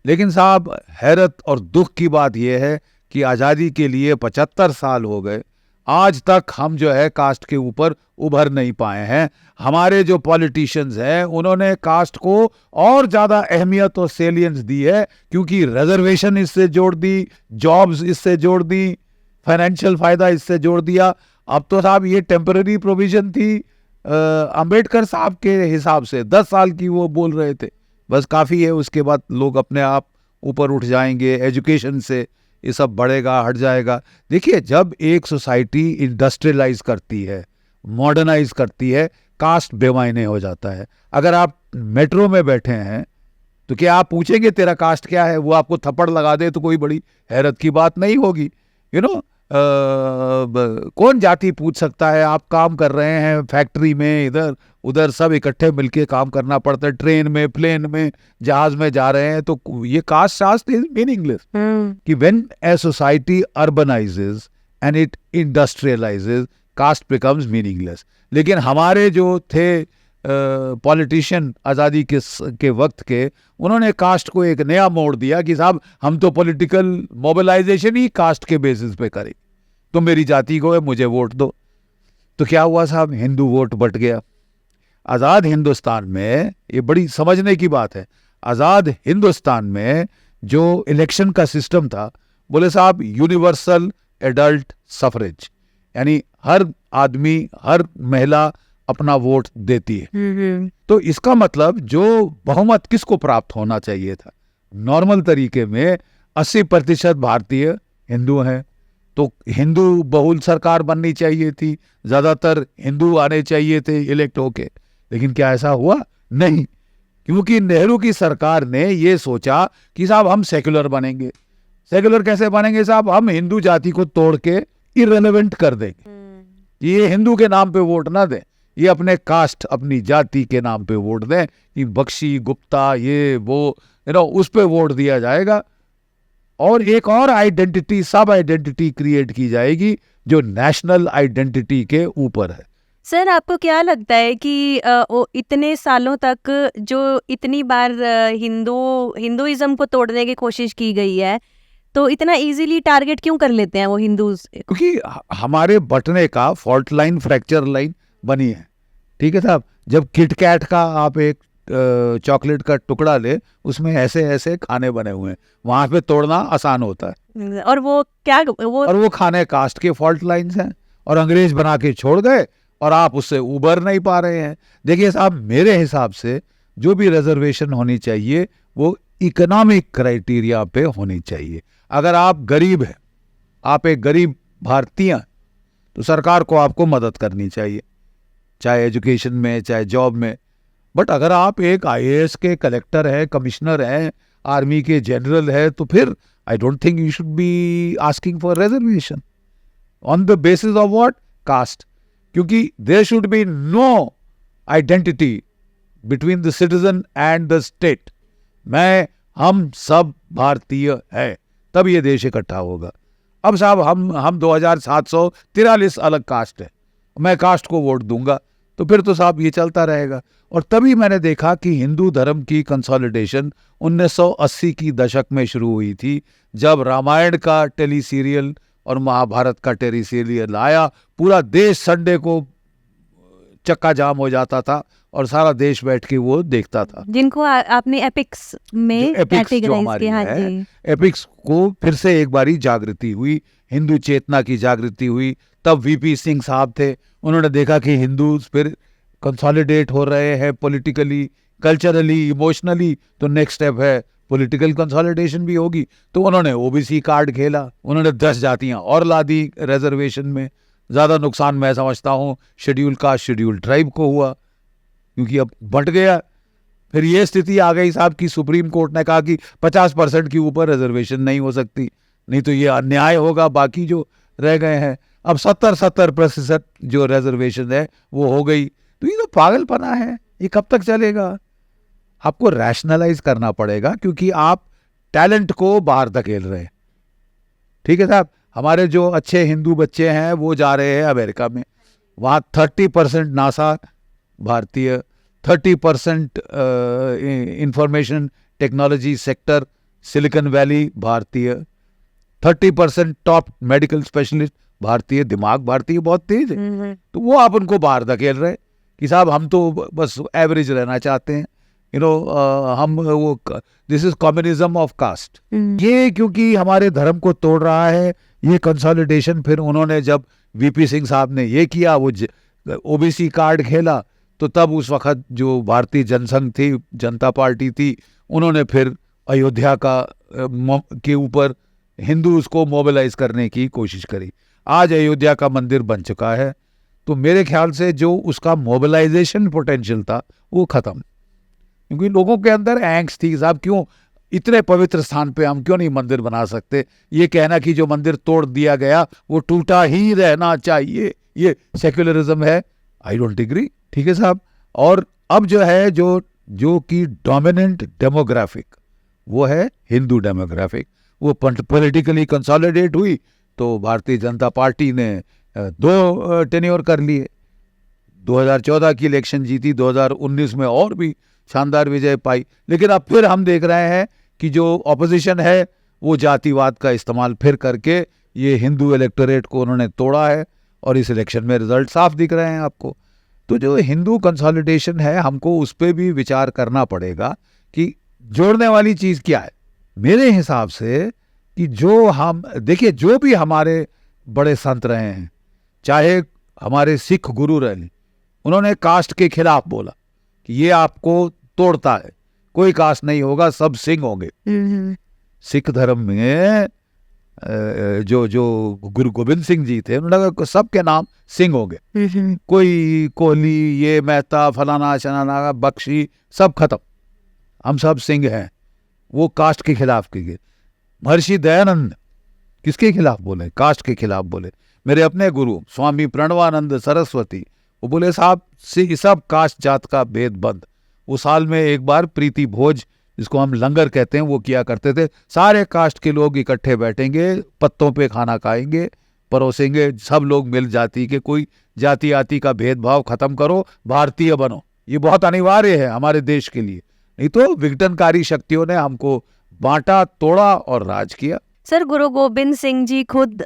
लेकिन साहब हैरत और दुख की बात यह है कि आज़ादी के लिए 75 साल हो गए, आज तक हम जो है कास्ट के ऊपर उभर नहीं पाए हैं। हमारे जो पॉलिटिशियंस हैं उन्होंने कास्ट को और ज़्यादा अहमियत और सेलियंस दी है, क्योंकि रिजर्वेशन इससे जोड़ दी, जॉब्स इससे जोड़ दी, फाइनेंशियल फ़ायदा इससे जोड़ दिया। अब तो साहब ये टेम्पररी प्रोविज़न थी, अंबेडकर साहब के हिसाब से 10 साल की वो बोल रहे थे, बस काफ़ी है, उसके बाद लोग अपने आप ऊपर उठ जाएंगे, एजुकेशन से ये सब बढ़ेगा, हट जाएगा। देखिए, जब एक सोसाइटी इंडस्ट्रियलाइज करती है, मॉडर्नाइज करती है, कास्ट बेमायने हो जाता है। अगर आप मेट्रो में बैठे हैं तो क्या आप पूछेंगे तेरा कास्ट क्या है? वो आपको थप्पड़ लगा दे तो कोई बड़ी हैरत की बात नहीं होगी। कौन जाति पूछ सकता है? आप काम कर रहे हैं फैक्ट्री में, इधर उधर सब इकट्ठे मिलके काम करना पड़ता है, ट्रेन में, प्लेन में, जहाज में जा रहे हैं, तो ये कास्ट शास्त्र इज मीनिंगलेस। कि when a society urbanises and it industrialises, caste becomes meaningless. लेकिन हमारे जो थे पॉलिटिशियन आज़ादी के वक्त के, उन्होंने कास्ट को एक नया मोड़ दिया कि साहब हम तो पॉलिटिकल मोबिलाइजेशन ही कास्ट के बेसिस पे करें, तो मेरी जाति को है, मुझे वोट दो। तो क्या हुआ साहब? हिंदू वोट बट गया। आज़ाद हिंदुस्तान में, ये बड़ी समझने की बात है, आज़ाद हिंदुस्तान में जो इलेक्शन का सिस्टम था, बोले साहब यूनिवर्सल एडल्ट सफरेज, यानी हर आदमी, हर महिला अपना वोट देती है। तो इसका मतलब जो बहुमत किसको प्राप्त होना चाहिए था? नॉर्मल तरीके में 80% भारतीय हिंदू हैं, तो हिंदू बहुल सरकार बननी चाहिए थी, ज़्यादातर हिंदू आने चाहिए थे इलेक्ट होके। लेकिन क्या ऐसा हुआ? नहीं, क्योंकि नेहरू की सरकार ने ये सोचा कि साहब हम सेक्युलर बनेंगे। सेक्युलर कैसे बनेंगे साहब? हम हिंदू जाति को तोड़ के इररिलेवेंट कर देंगे। ये हिंदू के नाम पे वोट ना दें, ये अपने कास्ट, अपनी जाति के नाम पे वोट दें, कि बख्शी, गुप्ता, ये वो, उस पे वोट दिया जाएगा। और एक और आइडेंटिटी, सब आइडेंटिटी क्रिएट की जाएगी जो नेशनल आइडेंटिटी के ऊपर है। सर, आपको क्या लगता है कि इतने सालों तक जो इतनी बार हिंदुइज्म को तोड़ने की कोशिश की गई है, तो इतना इजीली टारगेट क्यों कर लेते हैं वो हिंदूज? क्योंकि हमारे बटने का फॉल्ट लाइन, फ्रैक्चर लाइन बनी है। ठीक है साहब, जब किटकैट का आप एक चॉकलेट का टुकड़ा ले, उसमें ऐसे ऐसे खाने बने हुए हैं, वहां पे तोड़ना आसान होता है। और वो खाने कास्ट के फॉल्ट लाइन्स हैं, और अंग्रेज बना के छोड़ गए, और आप उससे उबर नहीं पा रहे हैं। देखिए साहब, मेरे हिसाब से जो भी रिजर्वेशन होनी चाहिए वो इकोनॉमिक क्राइटेरिया पे होनी चाहिए। अगर आप गरीब हैं, आप एक गरीब भारतीय हैं, तो सरकार को आपको मदद करनी चाहिए, चाहे एजुकेशन में, चाहे जॉब में। बट अगर आप एक IAS के कलेक्टर हैं, कमिश्नर हैं, आर्मी के जनरल है, तो फिर I don't think you should be asking for reservation on the basis of what? Caste. क्योंकि there should be no identity between the citizen and the state. हम सब भारतीय हैं, तब ये देश इकट्ठा होगा। अब साहब हम 2743 अलग कास्ट है, मैं कास्ट को वोट दूंगा, तो फिर तो साहब ये चलता रहेगा। और तभी मैंने देखा कि हिंदू धर्म की कंसोलिडेशन 1980 की दशक में शुरू हुई थी, जब रामायण का टेली सीरियल और महाभारत का टेली सीरियल आया। पूरा देश संडे को चक्का जाम हो जाता था और सारा देश बैठ के वो देखता था, जिनको आपने एपिक्स में कैटेगराइज किया है। एपिक्स को फिर से एक बारी जागृति हुई, हिंदू चेतना की जागृति हुई। तब VP सिंह साहब थे, उन्होंने देखा कि हिंदू फिर कंसोलिडेट हो रहे हैं पॉलिटिकली, कल्चरली, इमोशनली, तो नेक्स्ट स्टेप है पॉलिटिकल कंसोलिडेशन भी होगी। तो उन्होंने OBC कार्ड खेला, उन्होंने 10 जातियां और ला दी रिजर्वेशन में। ज़्यादा नुकसान मैं समझता हूँ शेड्यूल कास्ट, शेड्यूल ट्राइब को हुआ, क्योंकि अब बंट गया। फिर ये स्थिति आ गई साहब कि सुप्रीम कोर्ट ने कहा कि 50% के ऊपर रिजर्वेशन नहीं हो सकती, नहीं तो ये अन्याय होगा बाकी जो रह गए हैं। अब 70% जो रिजर्वेशन है वो हो गई। तो ये तो पागलपना है, ये कब तक चलेगा? आपको रैशनलाइज करना पड़ेगा, क्योंकि आप टैलेंट को बाहर धकेल रहे हैं। ठीक है साहब, हमारे जो अच्छे हिंदू बच्चे हैं वो जा रहे हैं अमेरिका में, वहाँ 30% नासा भारतीय, 30% information technology sector silicon valley भारतीय, 30% टॉप मेडिकल स्पेशलिस्ट भारतीय, दिमाग भारतीय बहुत तेज है। तो वो आप उनको बाहर धकेल रहे कि साहब हम तो बस एवरेज रहना चाहते हैं, हम वो, this is communism of caste. ये क्योंकि हमारे धर्म को तोड़ रहा है, ये कंसोलिडेशन। फिर उन्होंने जब वीपी सिंह साहब ने ये किया, वो ओबीसी कार्ड खेला, तो तब उस वक्त जो भारतीय जनसंघ थी, जनता पार्टी थी, उन्होंने फिर अयोध्या के ऊपर हिंदूज को मोबिलाइज करने की कोशिश करी। आज अयोध्या का मंदिर बन चुका है, तो मेरे ख्याल से जो उसका मोबिलाइजेशन पोटेंशियल था वो खत्म, क्योंकि लोगों के अंदर एंग्स्ट थी, साहब क्यों इतने पवित्र स्थान पे हम क्यों नहीं मंदिर बना सकते। ये कहना कि जो मंदिर तोड़ दिया गया वो टूटा ही रहना चाहिए, ये सेक्युलरिज्म है। I don't agree. ठीक है साहब। और अब जो है जो कि डोमिनेंट डेमोग्राफिक वो है हिंदू डेमोग्राफिक, वो पॉलिटिकली कंसोलिडेट हुई, तो भारतीय जनता पार्टी ने 2 टेन्योर कर लिए, 2014 की इलेक्शन जीती, 2019 में और भी शानदार विजय पाई। लेकिन अब फिर हम देख रहे हैं कि जो ऑपोजिशन है वो जातिवाद का इस्तेमाल फिर करके ये हिंदू इलेक्टोरेट को उन्होंने तोड़ा है, और इस इलेक्शन में रिजल्ट साफ दिख रहे हैं आपको। तो जो हिंदू कंसोलिडेशन है, हमको उस पर भी विचार करना पड़ेगा कि जोड़ने वाली चीज़ क्या है। मेरे हिसाब से कि जो हम देखिए, जो भी हमारे बड़े संत रहे हैं, चाहे हमारे सिख गुरु रहे, उन्होंने कास्ट के खिलाफ बोला कि ये आपको तोड़ता है, कोई कास्ट नहीं होगा, सब सिंह होंगे। सिख धर्म में जो गुरु गोविंद सिंह जी थे, उन्होंने कहा सबके नाम सिंह होंगे, कोई कोहली, ये मेहता, फलाना शनाना, बख्शी, सब खत्म, हम सब सिंह हैं। वो कास्ट के खिलाफ किए। महर्षि दयानंद किसके खिलाफ बोले? कास्ट के खिलाफ बोले। मेरे अपने गुरु स्वामी प्रणवानंद सरस्वती, वो बोले साहब सब कास्ट जात का भेद बंद। वो साल में एक बार प्रीति भोज, जिसको हम लंगर कहते हैं, वो किया करते थे। सारे कास्ट के लोग इकट्ठे बैठेंगे, पत्तों पे खाना खाएंगे, परोसेंगे, सब लोग मिल जाति के, कोई जाति आति का भेदभाव खत्म करो, भारतीय बनो। ये बहुत अनिवार्य है हमारे देश के लिए, नहीं तो विघटनकारी शक्तियों ने हमको बांटा, तोड़ा और राज किया। सर, गुरु गोविंद सिंह जी खुद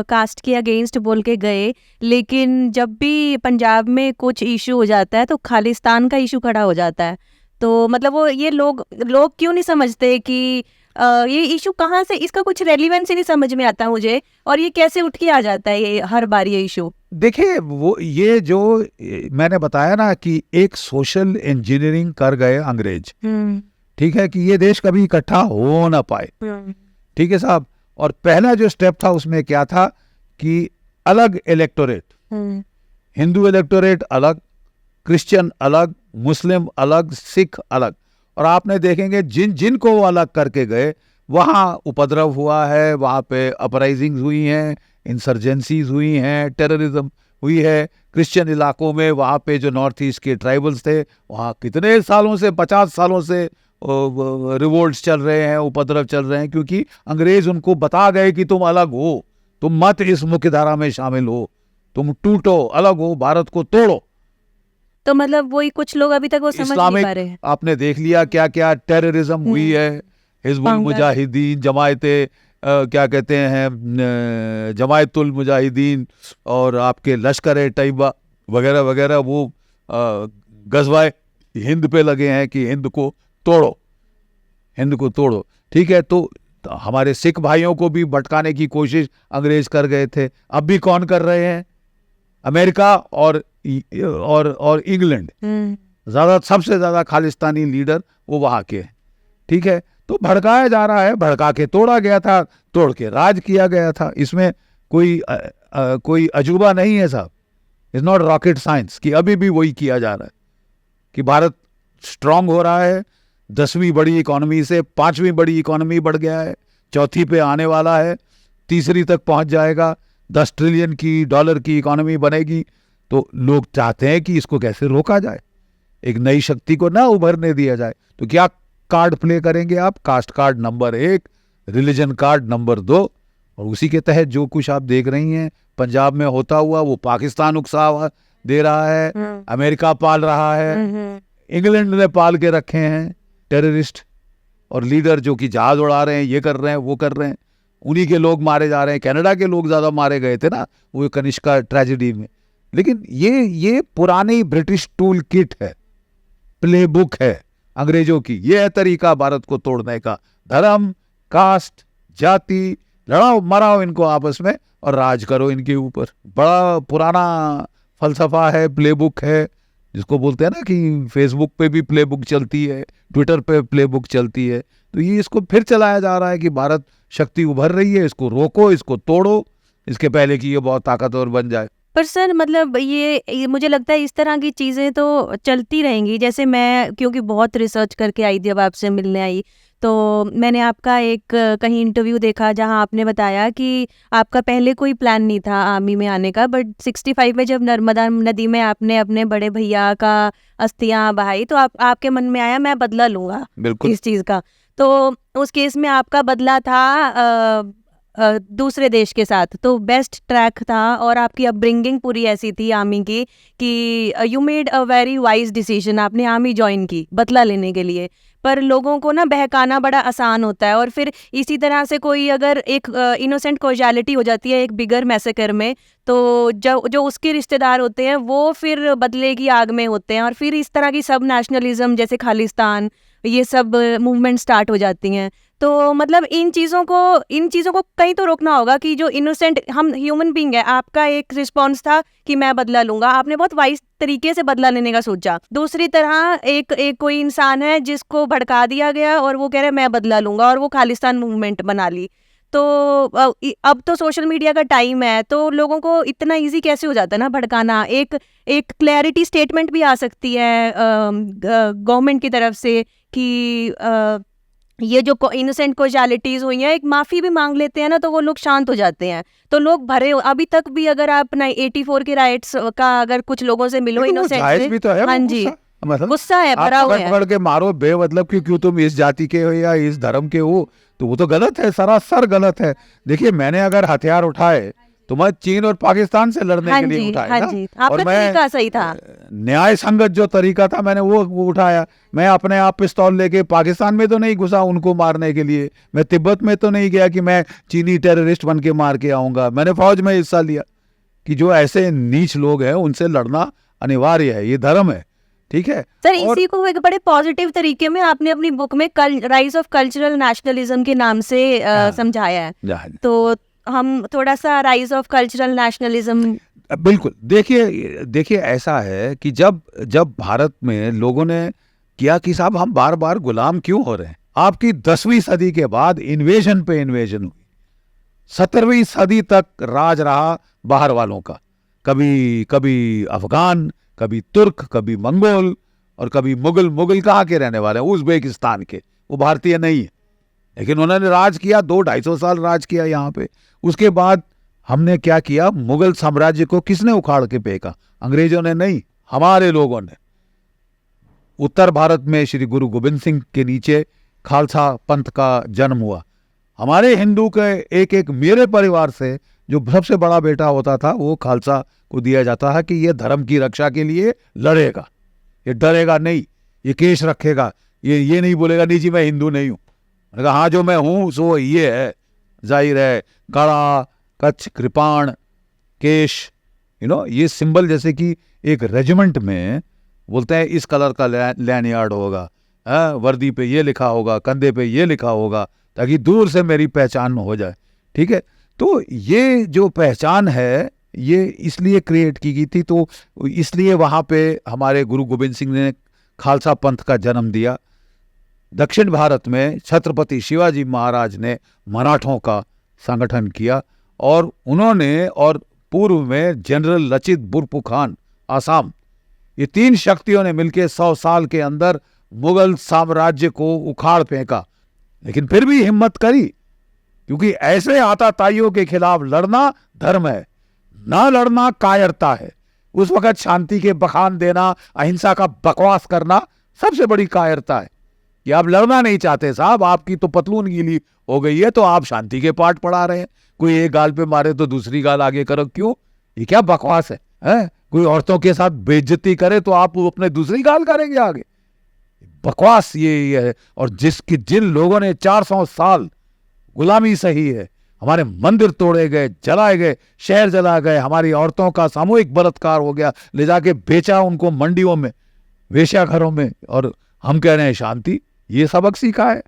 कास्ट के अगेंस्ट बोल के गए, लेकिन जब भी पंजाब में कुछ इशू हो जाता है तो खालिस्तान का इशू खड़ा हो जाता है। तो मतलब वो ये लोग क्यों नहीं समझते कि ये इशू कहाँ से, इसका कुछ रेलिवेंस ही नहीं समझ में आता मुझे, और ये कैसे उठ के आ जाता है ये हर बार ये इशू। देखिए, वो ये जो मैंने बताया ना कि एक सोशल इंजीनियरिंग कर गए अंग्रेज, ठीक है, कि ये देश कभी इकट्ठा हो ना पाए। ठीक है साहब। और पहला जो स्टेप था उसमें क्या था कि अलग इलेक्टोरेट, हिंदू इलेक्टोरेट अलग, क्रिश्चियन अलग, मुस्लिम अलग, सिख अलग। और आपने देखेंगे जिनको वो अलग करके गए, वहाँ उपद्रव हुआ है, वहाँ पे अपराइजिंग्स हुई हैं, इंसर्जेंसीज हुई हैं, टेररिज्म हुई है। क्रिश्चियन इलाकों में वहाँ पे जो नॉर्थ ईस्ट के ट्राइबल्स थे, वहाँ कितने सालों से, 50 सालों से रिवोल्ट्स चल रहे हैं, उपद्रव चल रहे हैं, क्योंकि अंग्रेज उनको बता गए कि तुम अलग हो, तुम मत इस मुख्य धारा में शामिल हो, तुम टूटो, अलग हो, भारत को तोड़ो। तो मतलब वही कुछ लोग अभी तक वो समझ नहीं पा रहे हैं। आपने देख लिया क्या क्या टेररिज्म हुई है, हिजबुल मुजाहिदीन, जमायते क्या कहते हैं, जमायतुल मुजाहिदीन, और आपके लश्कर तैयबा वगैरह वगैरह, वो गज़वाए हिंद पे लगे हैं कि हिंद को तोड़ो, हिंद को तोड़ो। ठीक है। तो हमारे सिख भाइयों को भी भटकाने की कोशिश अंग्रेज कर गए थे। अब भी कौन कर रहे हैं? अमेरिका और इंग्लैंड। सबसे ज्यादा खालिस्तानी लीडर वो वहां के हैं। ठीक है। तो भड़काया जा रहा है, भड़का के तोड़ा गया था, तोड़ के राज किया गया था। इसमें कोई अजूबा नहीं है साहब। इट्स नॉट रॉकेट साइंस कि अभी भी वही किया जा रहा है कि भारत स्ट्रांग हो रहा है, 10वीं बड़ी इकोनॉमी से 5वीं बड़ी इकोनॉमी बढ़ गया है, 4थी पे आने वाला है, 3री तक पहुंच जाएगा, 10 ट्रिलियन की डॉलर की इकोनॉमी बनेगी। तो लोग चाहते हैं कि इसको कैसे रोका जाए, एक नई शक्ति को ना उभरने दिया जाए। तो क्या कार्ड प्ले करेंगे आप? Caste card number 1, religion card number 2, और उसी के तहत जो कुछ आप देख रही हैं पंजाब में होता हुआ, वो पाकिस्तान उकसा दे रहा है, अमेरिका पाल रहा है, इंग्लैंड ने पाल के रखे हैं टेररिस्ट। और लीडर जो कि जहाज उड़ा रहे हैं, ये कर रहे हैं, वो कर रहे हैं, उन्हीं के लोग मारे जा रहे हैं। कनाडा के लोग ज़्यादा मारे गए थे ना वो कनिष्का ट्रेजेडी में। लेकिन ये पुरानी ब्रिटिश टूल किट है, प्लेबुक है अंग्रेजों की। ये है तरीका भारत को तोड़ने का। धर्म, कास्ट, जाति, लड़ाओ मराओ इनको आपस में और राज करो इनके ऊपर। बड़ा पुराना फलसफा है, प्लेबुक है, जिसको बोलते हैं ना कि फेसबुक पे भी प्लेबुक चलती है, ट्विटर पे प्लेबुक चलती है। तो ये इसको फिर चलाया जा रहा है कि भारत शक्ति उभर रही है, इसको रोको, इसको तोड़ो, इसके पहले कि ये बहुत ताकतवर बन जाए। पर सर मतलब ये मुझे लगता है इस तरह की चीज़ें तो चलती रहेंगी। जैसे मैं क्योंकि बहुत रिसर्च करके आई जब आपसे मिलने आई, तो मैंने आपका एक कहीं इंटरव्यू देखा जहां आपने बताया कि आपका पहले कोई प्लान नहीं था आर्मी में आने का, बट 65 में जब नर्मदा नदी में आपने अपने बड़े भैया का अस्थियां बहाई तो आपके मन में आया मैं बदला लूँगा इस चीज़ का। तो उस केस में आपका बदला था दूसरे देश के साथ, तो बेस्ट ट्रैक था। और आपकी अपब्रिंगिंग पूरी ऐसी थी आर्मी की कि you made a very wise decision, आपने आर्मी ज्वाइन की बदला लेने के लिए। पर लोगों को ना बहकाना बड़ा आसान होता है, और फिर इसी तरह से कोई अगर एक इनोसेंट कॉजुअलिटी हो जाती है एक बिगर मैसेकर में, तो जो उसके रिश्तेदार होते हैं वो फिर बदले की आग में होते हैं, और फिर इस तरह की सब नेशनलिज्म जैसे खालिस्तान ये सब मूवमेंट स्टार्ट हो जाती हैं। तो मतलब इन चीज़ों को कहीं तो रोकना होगा कि जो इनोसेंट हम ह्यूमन बीइंग है। आपका एक रिस्पॉन्स था कि मैं बदला लूंगा, आपने बहुत वाइज तरीके से बदला लेने का सोचा। दूसरी तरह एक कोई इंसान है जिसको भड़का दिया गया और वो कह रहा है मैं बदला लूंगा, और वो खालिस्तान मूवमेंट बना ली। तो अब तो सोशल मीडिया का टाइम है, तो लोगों को इतना इजी कैसे हो जाता है ना भड़काना। एक क्लैरिटी स्टेटमेंट भी आ सकती है गवर्नमेंट की तरफ से कि ये जो इनोसेंट कॉजुअलिटीज हुई हैं एक माफ़ी भी मांग लेते हैं ना, तो वो लोग शांत हो जाते हैं। तो लोग भरे अभी तक भी अगर आप 84 के राइट्स का अगर कुछ लोगों से मिलो इनोसेंट से, तो है, हाँ जी मतलब गुस्सा है, भरा हुआ है। पकड़ के मारो बेमतलब कि क्यों तुम इस जाति के हो या इस धर्म के हो, तो वो तो गलत है, सरासर गलत है। देखिए मैंने अगर हथियार उठाए तो मैं चीन और पाकिस्तान से लड़ने के लिए उठाया ना, और मैं सही था, न्याय संगत जो तरीका था मैंने वो उठाया। मैं अपने आप पिस्तौल लेके पाकिस्तान में तो नहीं घुसा उनको मारने के लिए, मैं तिब्बत में तो नहीं गया कि मैं चीनी टेररिस्ट बन के मार के आऊंगा। मैंने फौज में हिस्सा लिया कि जो ऐसे नीच लोग हैं उनसे लड़ना अनिवार्य है, ये धर्म है, ठीक है सर। इसी को एक बड़े पॉजिटिव तरीके में आपने अपनी बुक में राइज ऑफ कल्चरल नेशनलिज्म के नाम से समझाया है। तो हम थोड़ा सा राइज ऑफ कल्चरल नेशनलिज्म, बिल्कुल देखिए ऐसा है कि जब भारत में लोगों ने किया कि साहब हम बार बार गुलाम क्यों हो रहे हैं। आपकी 10वीं सदी के बाद इन्वेजन पे इन्वेजन हुई, 17वीं सदी तक राज रहा बाहर वालों का, कभी अफगान, कभी तुर्क, कभी मंगोल और कभी मुगल कहाँ के रहने वाले हैं, उज़्बेकिस्तान के, वो भारतीय नहीं है, लेकिन उन्होंने राज किया, 200-250 साल राज किया यहाँ पे। उसके बाद हमने क्या किया, मुगल साम्राज्य को किसने उखाड़ के फेंका? अंग्रेजों ने नहीं, हमारे लोगों ने। उत्तर भारत में श्री गुरु गोविंद सिंह के नीचे खालसा पंथ का जन्म हुआ। हमारे हिंदू के एक मेरे परिवार से जो सबसे बड़ा बेटा होता था वो खालसा को दिया जाता है कि ये धर्म की रक्षा के लिए लड़ेगा, ये डरेगा नहीं, ये केश रखेगा, ये नहीं बोलेगा नहीं जी मैं हिंदू नहीं हूँ। मैंने कहा हाँ जो मैं हूँ सो ये है, जाहिर है कड़ा, कच्छ, कृपाण, केश, ये सिंबल, जैसे कि एक रेजिमेंट में बोलते हैं इस कलर का लैनियार्ड होगा, वर्दी पे ये लिखा होगा, कंधे पे ये लिखा होगा, ताकि दूर से मेरी पहचान हो जाए, ठीक है। तो ये जो पहचान है ये इसलिए क्रिएट की गई थी, तो इसलिए वहाँ पे हमारे गुरु गोविंद सिंह ने खालसा पंथ का जन्म दिया। दक्षिण भारत में छत्रपति शिवाजी महाराज ने मराठों का संगठन किया, और उन्होंने और पूर्व में जनरल लचित बुरपुखान आसाम, ये 3 शक्तियों ने मिलकर 100 साल के अंदर मुगल साम्राज्य को उखाड़ फेंका। लेकिन फिर भी हिम्मत करी, क्योंकि ऐसे आताताइयों के खिलाफ लड़ना धर्म है, ना लड़ना कायरता है। उस वक्त शांति के बखान देना, अहिंसा का बकवास करना सबसे बड़ी कायरता है। कि आप लड़ना नहीं चाहते साहब, आपकी तो पतलून गीली हो गई है तो आप शांति के पाठ पढ़ा रहे हैं। कोई एक गाल पे मारे तो दूसरी गाल आगे करो, क्यों? ये क्या बकवास है? कोई औरतों के साथ बेइज्जती करे तो आप अपने दूसरी गाल करेंगे आगे? बकवास ये है। और जिन लोगों ने 400 साल गुलामी सही है, हमारे मंदिर तोड़े गए, जलाए गए, शहर जला गए, हमारी औरतों का सामूहिक बलात्कार हो गया, ले जाके बेचा उनको मंडियों में, वेश्याघरों में, और हम कह रहे हैं शांति। ये सबक सीखा है?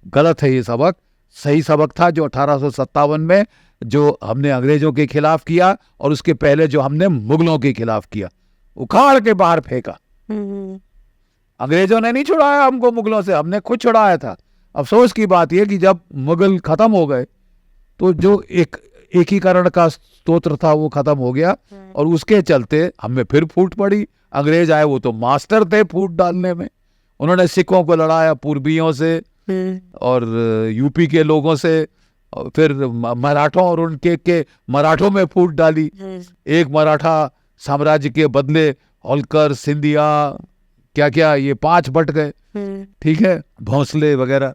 गलत है ये सबक। सही सबक था जो 1857 में जो हमने अंग्रेजों के खिलाफ किया, और उसके पहले जो हमने मुगलों के खिलाफ किया, उखाड़ के बाहर फेंका। अंग्रेजों ने नहीं छुड़ाया हमको मुगलों से, हमने खुद छुड़ाया था। अफसोस की बात यह कि जब मुगल खत्म हो गए तो जो एकीकरण का स्तोत्र था वो खत्म हो गया, और उसके चलते हमें फिर फूट पड़ी। अंग्रेज आए, वो तो मास्टर थे फूट डालने में। उन्होंने सिखों को लड़ाया पूर्वियों से और यूपी के लोगों से, और फिर मराठों और उनके मराठों में फूट डाली। एक मराठा साम्राज्य के बदले होलकर, सिंधिया, क्या क्या, ये 5 बट गए, ठीक है, भोंसले वगैरह,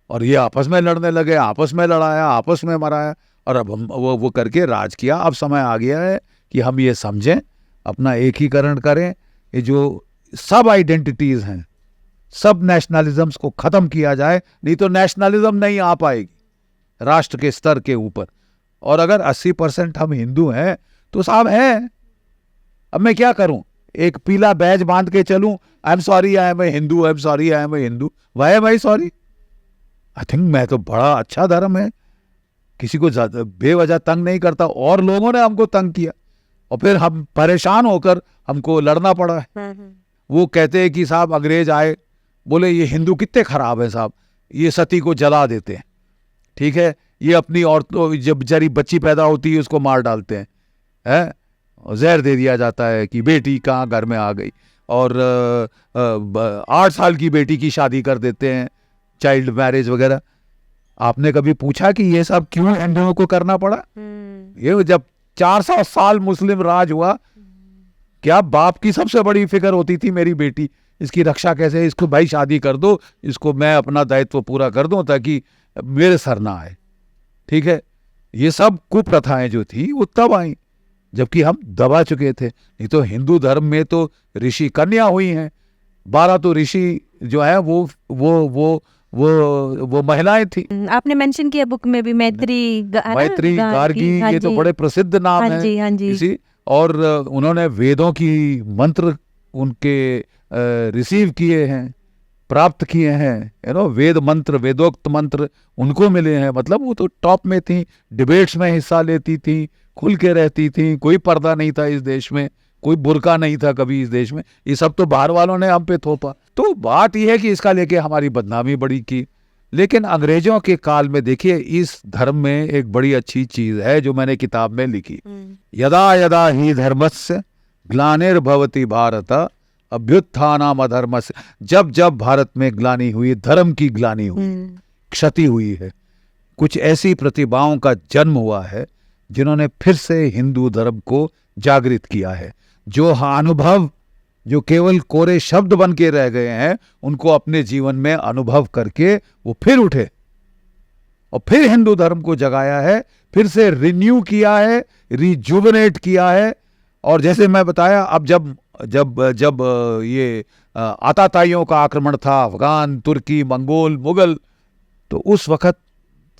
और ये आपस में लड़ने लगे, आपस में लड़ाया, आपस में मराया, और अब हम वो करके राज किया। अब समय आ गया है कि हम ये समझें, अपना एकीकरण करें। ये जो सब आइडेंटिटीज हैं, सब नेशनलिज्म्स को खत्म किया जाए, नहीं तो नेशनलिज्म नहीं आ पाएगी राष्ट्र के स्तर के ऊपर। और अगर 80% हम हिंदू हैं तो साहब हैं, अब मैं क्या करूं? एक पीला बैज बांध के चलूं, I am sorry I am a Hindu, I am sorry I am a Hindu, why am I sorry? I think मैं तो बड़ा अच्छा धर्म है, किसी को बेवजह तंग नहीं करता, और लोगों ने हमको तंग किया और फिर हम परेशान होकर हमको लड़ना पड़ा है। वो कहते हैं कि साहब अंग्रेज आए, बोले ये हिंदू कितने खराब है साहब, ये सती को जला देते हैं, ठीक है, ये अपनी औरतों, जब बेचारी बच्ची पैदा होती है उसको मार डालते हैं, जहर दे दिया जाता है कि बेटी कहाँ घर में आ गई, और 8 साल की बेटी की शादी कर देते हैं, चाइल्ड मैरिज वगैरह। आपने कभी पूछा कि ये सब क्यों हिंदुओं को करना पड़ा? ये जब 400 साल मुस्लिम राज हुआ, क्या बाप की सबसे बड़ी फिक्र होती थी मेरी बेटी, इसकी रक्षा कैसे, इसको भाई शादी कर दो, इसको मैं अपना दायित्व पूरा कर दूं ताकि मेरे सर ना आए, ठीक है। ये सब कुप्रथाएं जो थी वो तब आई जबकि हम दबा चुके थे। नहीं तो हिंदू धर्म में तो ऋषि कन्या हुई हैं, 12 तो ऋषि जो है वो महिलाएं थी। आपने मेंशन किया बुक में भी मैत्री गार्गी, ये तो बड़े प्रसिद्ध नाम है। हाँ जी। इसी, और उन्होंने वेदों की मंत्र उनके रिसीव किए हैं, प्राप्त किए हैं, वेद मंत्र, वेदोक्त मंत्र उनको मिले हैं। मतलब वो तो टॉप में थी, डिबेट्स में हिस्सा लेती थी, खुल के रहती थी, कोई पर्दा नहीं था इस देश में, कोई बुर्का नहीं था कभी इस देश में। ये सब तो बाहर वालों ने हम पे थोपा। तो बात यह है कि इसका लेके हमारी बदनामी बड़ी की। लेकिन अंग्रेजों के काल में देखिए, इस धर्म में एक बड़ी अच्छी चीज है जो मैंने किताब में लिखी, यदा यदा ही धर्मस्य ग्लानिर्भवति भारत अभ्युत्थानम अधर्मस्य। जब जब भारत में ग्लानि हुई, धर्म की ग्लानि हुई, क्षति हुई है, कुछ ऐसी प्रतिभाओं का जन्म हुआ है जिन्होंने फिर से हिंदू धर्म को जागृत किया है। जो अनुभव जो केवल कोरे शब्द बन के रह गए हैं, उनको अपने जीवन में अनुभव करके वो फिर उठे और फिर हिंदू धर्म को जगाया है, फिर से रिन्यू किया है, रिजुवनेट किया है। और जैसे मैं बताया, अब जब ये आताताइयों का आक्रमण था, अफगान, तुर्की, मंगोल, मुगल, तो उस वक्त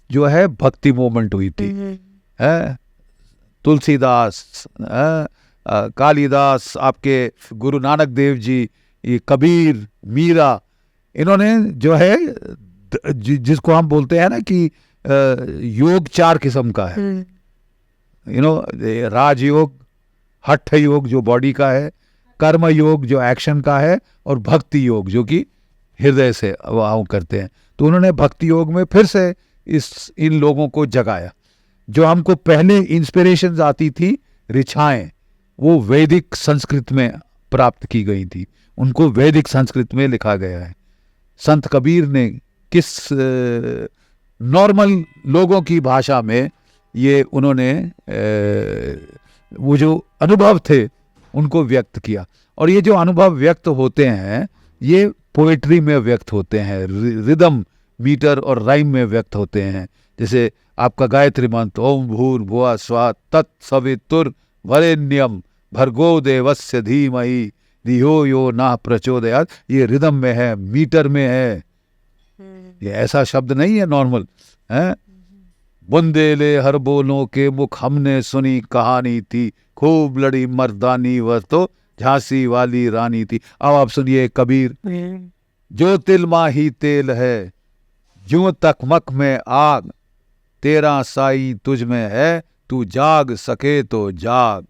जो है भक्ति मूवमेंट हुई थी। तुलसीदास, कालिदास, आपके गुरु नानक देव जी, ये कबीर, मीरा, इन्होंने जो है जिसको हम बोलते हैं ना कि योग 4 किस्म का है, राजयोग, हठ योग जो बॉडी का है, कर्म योग जो एक्शन का है, और भक्ति योग जो कि हृदय से वहाँ करते हैं। तो उन्होंने भक्ति योग में फिर से इन लोगों को जगाया। जो हमको पहले इंस्पिरेशंस आती थी, ऋचाएं, वो वैदिक संस्कृत में प्राप्त की गई थी, उनको वैदिक संस्कृत में लिखा गया है। संत कबीर ने किस नॉर्मल लोगों की भाषा में ये उन्होंने वो जो अनुभव थे उनको व्यक्त किया। और ये जो अनुभव व्यक्त होते हैं ये पोएट्री में व्यक्त होते हैं, रिदम, मीटर और राइम में व्यक्त होते हैं। जैसे आपका गायत्री मंत्र, ओम भूर्भुवः स्वः तत्सवितुर्वरेण्यं भर्गो देवस्य धीमहि धियो यो ना प्रचोदयात्, ये रिदम में है, मीटर में है, ये ऐसा शब्द नहीं है नॉर्मल है। बुंदेले हर बोलों के मुख हमने सुनी कहानी थी, खूब लड़ी मर्दानी वह तो झांसी वाली रानी थी। अब आप सुनिए कबीर, जो तिल माही तेल है, जो तकमक में आग, तेरा साई तुझ में है, तू जाग सके तो जाग।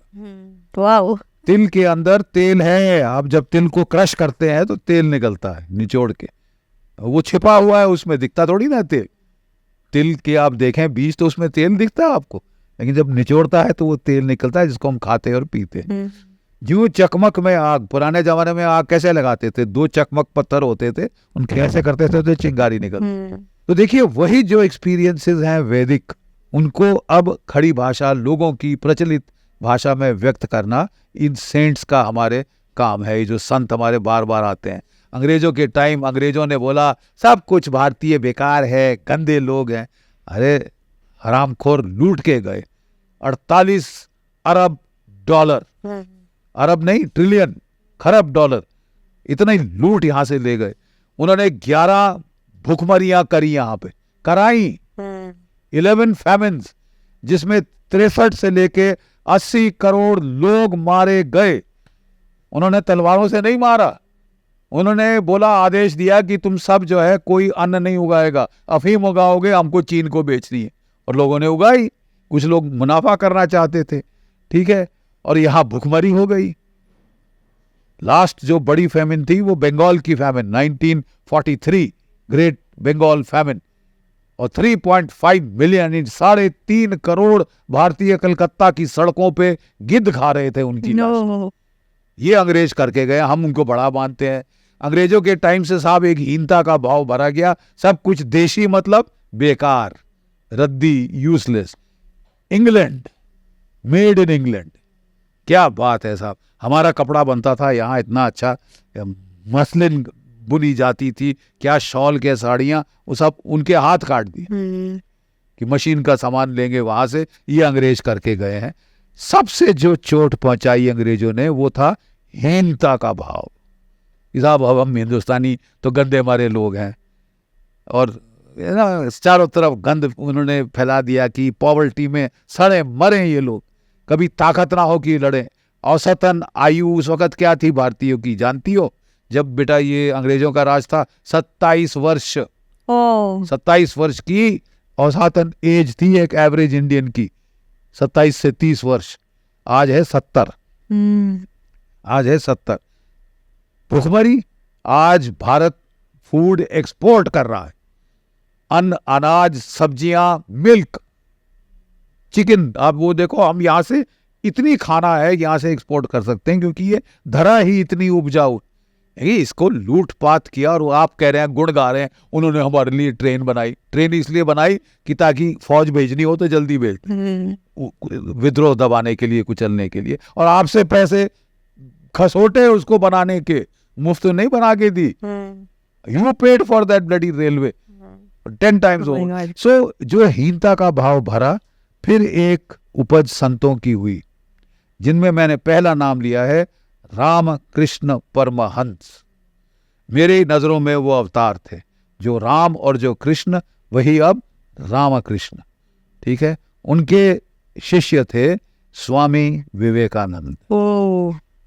वाओ। तिल के अंदर तेल है, आप जब तिल को क्रश करते हैं तो तेल निकलता है निचोड़ के, वो छिपा हुआ है उसमें, दिखता थोड़ी ना तेल। तिल के आप देखें बीज तो उसमें तेल दिखता है आपको, लेकिन जब निचोड़ता है तो वो तेल निकलता है जिसको हम खाते हैं और पीते हैं। जो चकमक में आग, पुराने जमाने में आग कैसे लगाते थे, 2 चकमक पत्थर होते थे, उनके ऐसे करते थे तो चिंगारी निकलती। तो देखिए वही जो एक्सपीरियंसेस हैं वैदिक, उनको अब खड़ी भाषा, लोगों की प्रचलित भाषा में व्यक्त करना इन सेंट्स का हमारे काम है। ये जो संत हमारे बार बार आते हैं, अंग्रेजों के टाइम अंग्रेजों ने बोला सब कुछ भारतीय बेकार है, गंदे लोग हैं। अरे हरामखोर लूट के गए 48 अरब डॉलर, अरब नहीं ट्रिलियन, खरब डॉलर, इतना ही लूट यहां से ले गए। उन्होंने 11 भुखमरियां करी, यहां पे कराई 11 फैमिन्स, जिसमें 63 से लेके 80 करोड़ लोग मारे गए। उन्होंने तलवारों से नहीं मारा, उन्होंने बोला, आदेश दिया कि तुम सब जो है कोई अन्न नहीं उगाएगा, अफीम उगाओगे, हमको चीन को बेचनी है। और लोगों ने उगाई, कुछ लोग मुनाफा करना चाहते थे, ठीक है, और यहां भुखमरी हो गई। लास्ट जो बड़ी फैमिन थी वो बंगाल की फैमिन 1943, ग्रेट बंगाल फैमिन, और 3.5 मिलियन, 3.5 करोड़ भारतीय कलकत्ता की सड़कों पे गिद्ध खा रहे थे उनकी लाश। ये अंग्रेज करके गए, हम उनको बड़ा मानते हैं। अंग्रेजों के टाइम से साहब एक हीनता का भाव भरा गया, सब कुछ देशी मतलब बेकार, रद्दी, useless. England, made in England, क्या बात है साहब। हमारा कपड़ा बनता था यहाँ इतना अच्छा, मसलिन बुनी जाती थी, क्या शॉल, क्या साड़ियां, वो सब उनके हाथ काट दिए कि मशीन का सामान लेंगे वहां से। ये अंग्रेज करके गए हैं। सबसे जो चोट पहुंचाई अंग्रेजों ने वो था हीनता का भाव। साहब हम हिंदुस्तानी तो गंदे मारे लोग हैं, और ना चारों तरफ गंद उन्होंने फैला दिया कि पॉवर्टी में सड़े मरे ये लोग, कभी ताकत ना हो कि लड़े। औसतन आयु उस वक्त क्या थी भारतीयों की जानती हो? जब बेटा ये अंग्रेजों का राज था 27 वर्ष। 27 वर्ष की औसतन एज थी एक एवरेज इंडियन की, 27 से 30 वर्ष। आज है 70। आज है 70। भुखमरी, आज भारत फूड एक्सपोर्ट कर रहा है, अन्न, अनाज, सब्जियां, मिल्क, चिकन। आप वो देखो, हम यहां से इतनी खाना है यहां से एक्सपोर्ट कर सकते हैं क्योंकि ये धरा ही इतनी उपजाऊ। इसको लूटपाट किया, और आप कह रहे हैं, गुण गा रहे हैं, उन्होंने हमारे लिए ट्रेन बनाई। ट्रेन इसलिए बनाई कि ताकि फौज भेजनी हो तो जल्दी भेज, विद्रोह दबाने के लिए, कुचलने के लिए। और आपसे पैसे खसोटे उसको बनाने के, मुफ्त नहीं बना के दी। You paid for that bloody railway 10 times over. So जो हीनता का भाव भरा, फिर एक उपज संतों की हुई, जिनमें मैंने पहला नाम लिया है रामकृष्ण परमहंस। मेरी नजरों में वो अवतार थे, जो राम और जो कृष्ण, वही अब रामकृष्ण, ठीक है। उनके शिष्य थे स्वामी विवेकानंद।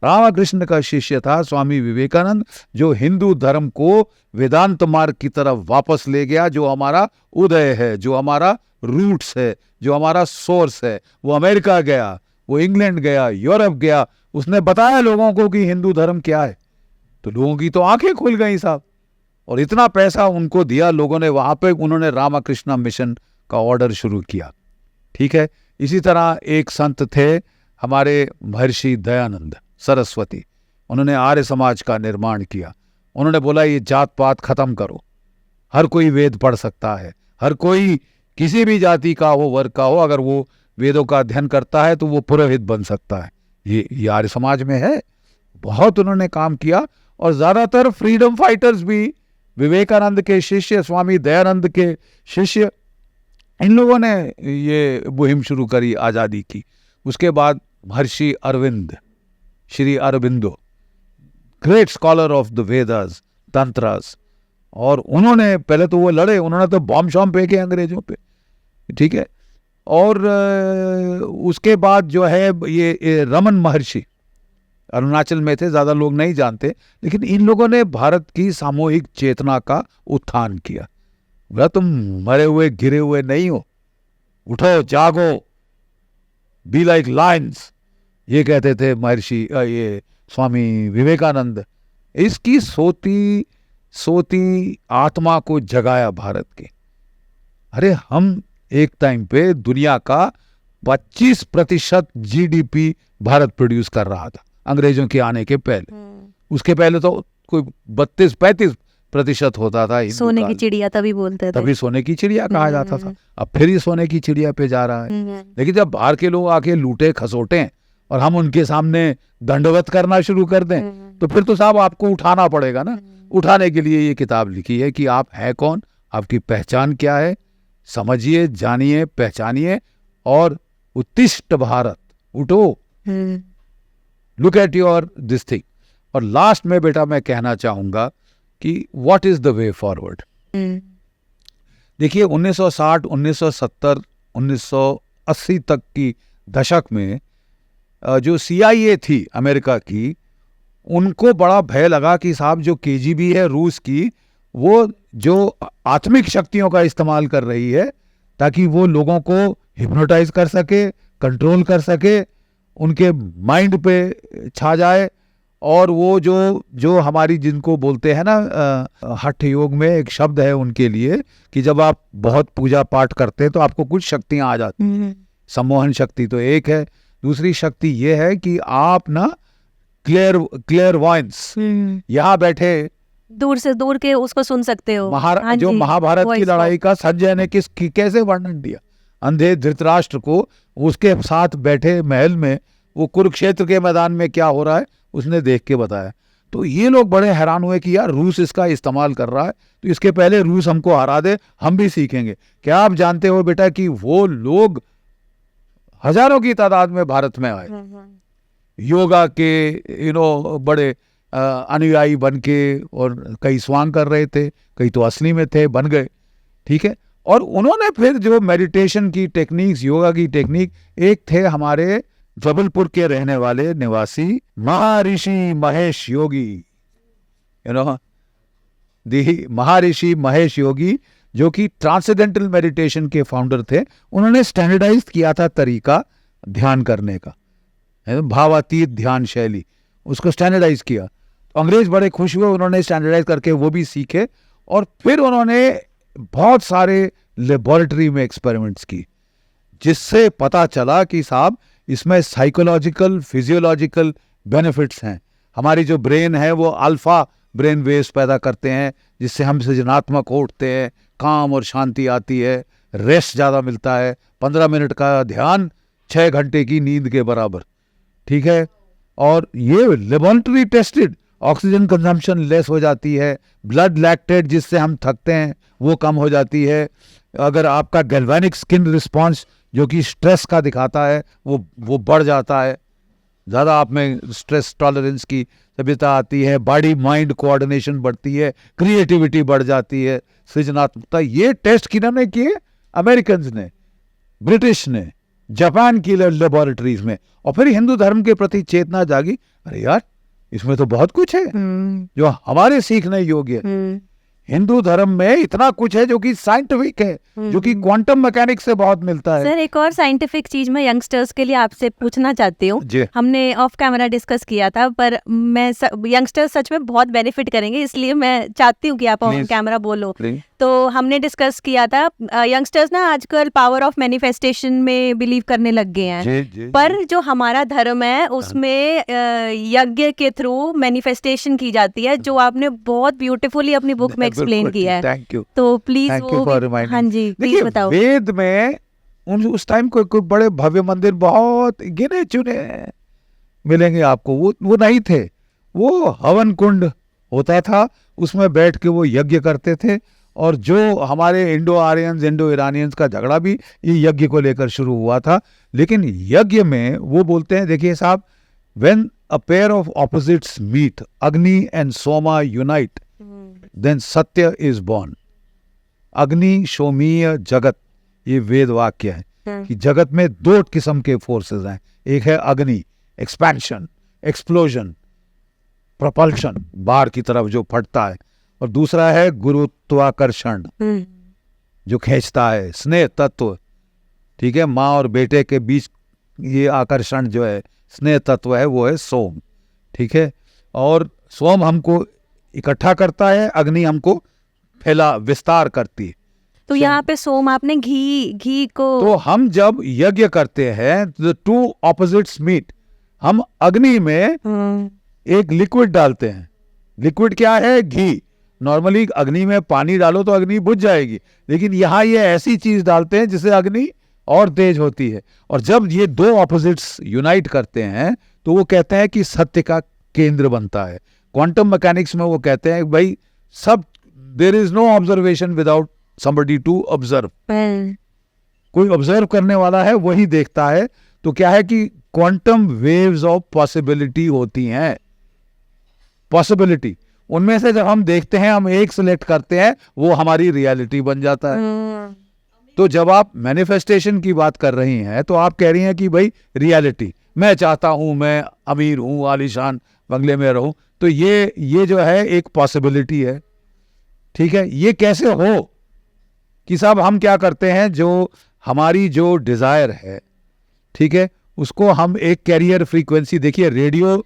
रामकृष्ण का शिष्य था स्वामी विवेकानंद, जो हिंदू धर्म को वेदांत मार्ग की तरफ वापस ले गया, जो हमारा उदय है, जो हमारा रूट्स है, जो हमारा सोर्स है। वो अमेरिका गया, वो इंग्लैंड गया, यूरोप गया, उसने बताया लोगों को कि हिंदू धर्म क्या है, तो लोगों की तो आंखें खुल गई साहब। और इतना पैसा उनको दिया लोगों ने, वहां पे उन्होंने रामकृष्ण मिशन का ऑर्डर शुरू किया, ठीक है। इसी तरह एक संत थे हमारे महर्षि दयानंद सरस्वती, उन्होंने आर्य समाज का निर्माण किया। उन्होंने बोला ये जात पात खत्म करो, हर कोई वेद पढ़ सकता है, हर कोई किसी भी जाति का हो, वर्ग का हो, अगर वो वेदों का अध्ययन करता है तो वो पुरोहित बन सकता है। ये आर्य समाज में है। बहुत उन्होंने काम किया, और ज्यादातर फ्रीडम फाइटर्स भी विवेकानंद के शिष्य, स्वामी दयानंद के शिष्य, इन लोगों ने ये मुहिम शुरू करी आज़ादी की। उसके बाद Maharshi Arvind, Shri Aurobindo, great scholar of the Vedas, Tantras. और उन्होंने पहले तो वो लड़े, उन्होंने तो बॉम्ब शॉम्ब फेंके अंग्रेजों पे, ठीक है। और उसके बाद जो है ये रमन महर्षि अरुणाचल में थे, ज़्यादा लोग नहीं जानते, लेकिन इन लोगों ने भारत की सामूहिक चेतना का उत्थान किया। बोला तुम मरे हुए गिरे हुए नहीं हो, उठो जागो, बी लाइक लायंस, ये कहते थे महर्षि ये स्वामी विवेकानंद। इसकी सोती आत्मा को जगाया भारत के। अरे हम एक टाइम पे दुनिया का 25% GDP भारत प्रोड्यूस कर रहा था अंग्रेजों के आने के पहले। उसके पहले तो कोई 32-35% होता था। सोने की चिड़िया तभी बोलते थे, तभी सोने की चिड़िया कहा जाता था। अब फिर ही सोने की चिड़िया पे जा रहा है। लेकिन जब बाहर के लोग आके लूटे खसोटे और हम उनके सामने दंडवत करना शुरू कर दें, तो फिर तो साहब आपको उठाना पड़ेगा ना। उठाने के लिए ये किताब लिखी है कि आप हैं कौन, आपकी पहचान क्या है, समझिए, जानिए, पहचानिए और उत्तिष्ठ भारत, उठो, look at your this thing. और लास्ट में बेटा मैं कहना चाहूंगा कि what is the way forward. देखिए 1960, 1970, 1980 तक की दशक में जो CIA थी अमेरिका की, उनको बड़ा भय लगा कि साहब जो KGB है रूस की, वो जो आत्मिक शक्तियों का इस्तेमाल कर रही है ताकि वो लोगों को हिप्नोटाइज कर सके, कंट्रोल कर सके, उनके माइंड पे छा जाए। और वो जो हमारी जिनको बोलते हैं ना हठ योग में एक शब्द है उनके लिए कि जब आप बहुत पूजा पाठ करते हैं तो आपको कुछ शक्तियां आ जाती हैं। सम्मोहन शक्ति तो एक है, दूसरी शक्ति ये है कि आप ना क्लियरवॉयंस, यहाँ बैठे दूर से दूर के उसको सुन सकते हो। जो महाभारत की लड़ाई का संजय ने कैसे वर्णन दिया, अंधे धृतराष्ट्र को उसके साथ बैठे महल में, वो कुरुक्षेत्र के मैदान में क्या हो रहा है उसने देख के बताया। तो ये लोग बड़े हैरान हुए कि यार रूस इसका इस्तेमाल कर रहा है, तो इसके पहले रूस हमको हरा दे, हम भी सीखेंगे। क्या आप जानते हो बेटा कि वो लोग हजारों की तादाद में भारत में आए, योगा के बड़े अनुयायी बन के, और कई स्वांग कर रहे थे, कई तो असली में थे, बन गए, ठीक है। और उन्होंने फिर जो मेडिटेशन की टेक्निक्स, योगा की टेक्निक, एक थे हमारे जबलपुर के रहने वाले निवासी महर्षि महेश योगी, महर्षि महेश योगी, जो कि ट्रांसेंडेंटल मेडिटेशन के फाउंडर थे। उन्होंने स्टैंडर्डाइज किया था तरीका ध्यान करने का, भावातीत ध्यान शैली, उसको स्टैंडर्डाइज किया। तो अंग्रेज बड़े खुश हुए, उन्होंने स्टैंडर्डाइज करके वो भी सीखे, और फिर उन्होंने बहुत सारे लेबोरेटरी में एक्सपेरिमेंट्स की, जिससे पता चला कि साहब इसमें साइकोलॉजिकल, फिजियोलॉजिकल बेनिफिट्स हैं। हमारी जो ब्रेन है वो अल्फा ब्रेन वेव्स पैदा करते हैं, जिससे हम सृजनात्मक उठते हैं, काम और शांति आती है, रेस्ट ज़्यादा मिलता है। 15 मिनट का ध्यान 6 घंटे की नींद के बराबर, ठीक है। और ये laboratory tested, oxygen consumption less हो जाती है, ब्लड लैक्टेट जिससे हम थकते हैं वो कम हो जाती है। अगर आपका गैल्वेनिक स्किन रिस्पॉन्स जो कि स्ट्रेस का दिखाता है वो बढ़ जाता है, ज़्यादा आप में स्ट्रेस टॉलरेंस की सभ्यता आती है, बॉडी माइंड कोऑर्डिनेशन बढ़ती है, क्रिएटिविटी बढ़ जाती है, सृजनात्मकता। ये टेस्ट किन्होंने किए? अमेरिकन ने, ब्रिटिश ने, जापान की लेबोरेटरीज में। और फिर हिंदू धर्म के प्रति चेतना जागी, अरे यार इसमें तो बहुत कुछ है जो हमारे सीखने योग्य है। हिंदू धर्म में इतना कुछ है जो कि साइंटिफिक है, जो कि क्वांटम मैकेनिक्स से बहुत मिलता है। सर एक और साइंटिफिक चीज मैं यंगस्टर्स के लिए आपसे पूछना चाहती हूँ, हमने ऑफ कैमरा डिस्कस किया था, पर मैं यंगस्टर्स सच में बहुत बेनिफिट करेंगे, इसलिए मैं चाहती हूँ कि आप ऑन कैमरा बोलो। तो हमने डिस्कस किया था, यंगस्टर्स ना आजकल पावर ऑफ मैनिफेस्टेशन में बिलीव करने लग गए हैं, पर जो हमारा धर्म है उसमें यज्ञ के थ्रू मैनिफेस्टेशन की जाती है, जो आपने बहुत ब्यूटीफुली अपनी बुक में एक्सप्लेन किया है। Thank you. तो प्लीज हाँ जी प्लीज बताओ। वेद में उस टाइम कोई बड़े भव्य मंदिर बहुत गिने चुने मिलेंगे आपको, वो नहीं थे। वो हवन कुंड होता था, उसमें बैठ के वो यज्ञ करते थे। और जो हमारे इंडो आर्यंस, इंडो ईरानियंस का झगड़ा भी ये यज्ञ को लेकर शुरू हुआ था। लेकिन यज्ञ में वो बोलते हैं, देखिए साहब, when a pair of opposites meet, Agni and Soma unite, then Satya is born. अग्नि सोमीय जगत, ये वेद वाक्य है कि जगत में दो किस्म के फोर्सेस हैं। एक है अग्नि, एक्सपेंशन, एक्सप्लोजन, प्रोपल्शन, बाहर की तरफ जो फटता है, और दूसरा है गुरुत्वाकर्षण जो खींचता है, स्नेह तत्व। ठीक है, माँ और बेटे के बीच ये आकर्षण जो है, स्नेह तत्व है, वो है सोम। ठीक है, और सोम हमको इकट्ठा करता है, अग्नि हमको फैला विस्तार करती है। तो यहाँ पे सोम आपने घी को, तो हम जब यज्ञ करते हैं तो टू ऑपोजिट्स मीट, हम अग्नि में एक लिक्विड डालते हैं। लिक्विड क्या है? घी। नॉर्मली अग्नि में पानी डालो तो अग्नि बुझ जाएगी, लेकिन यहाँ ये ऐसी चीज डालते हैं जिससे अग्नि और तेज होती है। और जब ये दो ऑपोजिट्स यूनाइट करते हैं तो वो कहते हैं कि सत्य का केंद्र बनता है। क्वांटम मैकेनिक्स में वो कहते हैं भाई सब, there is no observation without somebody to observe. कोई ऑब्जर्व करने वाला है वही देखता है। तो क्या है कि क्वांटम वेव्स ऑफ पॉसिबिलिटी होती हैं, पॉसिबिलिटी, उनमें से जब हम देखते हैं, हम एक सिलेक्ट करते हैं, वो हमारी रियलिटी बन जाता है। तो जब आप मैनिफेस्टेशन की बात कर रही हैं तो आप कह रही हैं कि भाई रियलिटी, मैं चाहता हूं मैं अमीर हूं, आलीशान बंगले में रहूं, तो ये जो है एक पॉसिबिलिटी है। ठीक है, ये कैसे हो कि साहब हम क्या करते हैं, जो हमारी जो डिजायर है, ठीक है, उसको हम एक कैरियर फ्रीक्वेंसी, देखिए रेडियो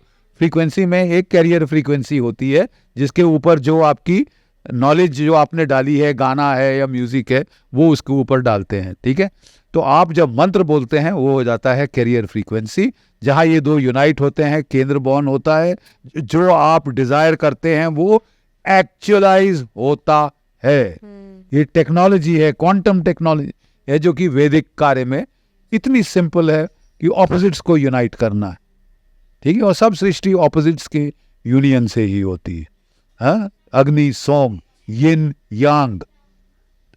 फ्रीक्वेंसी में एक कैरियर फ्रीक्वेंसी होती है जिसके ऊपर जो आपकी नॉलेज जो आपने डाली है, गाना है या म्यूजिक है, वो उसके ऊपर डालते हैं। ठीक है, तो आप जब मंत्र बोलते हैं वो हो जाता है कैरियर फ्रीक्वेंसी, जहां ये दो यूनाइट होते हैं, केंद्र बॉर्न होता है, जो आप डिजायर करते हैं वो एक्चुअलाइज होता है। ये टेक्नोलॉजी है, क्वांटम टेक्नोलॉजी है, जो कि वैदिक कार्य में इतनी सिंपल है कि ऑपोजिट्स को यूनाइट करना है। ठीक है, और सब सृष्टि ऑपोजिट्स के यूनियन से ही होती है। हाँ, अग्नि सोम, यिन यांग,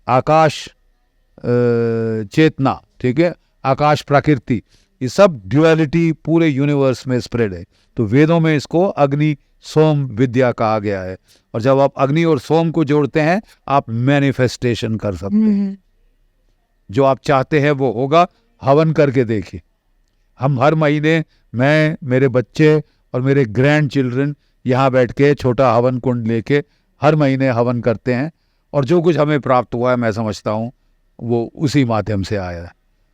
आकाश चेतना, ठीक है, आकाश प्रकृति, ये सब ड्युअलिटी पूरे यूनिवर्स में स्प्रेड है। तो वेदों में इसको अग्नि सोम विद्या कहा गया है। और जब आप अग्नि और सोम को जोड़ते हैं, आप मैनिफेस्टेशन कर सकते हैं। जो आप चाहते हैं वो होगा। हवन करके देखिए, हम हर महीने, मैं, मेरे बच्चे और मेरे ग्रैंड चिल्ड्रन यहाँ बैठ के छोटा हवन कुंड लेके हर महीने हवन करते हैं, और जो कुछ हमें प्राप्त हुआ है, मैं समझता हूँ वो उसी माध्यम से आया है।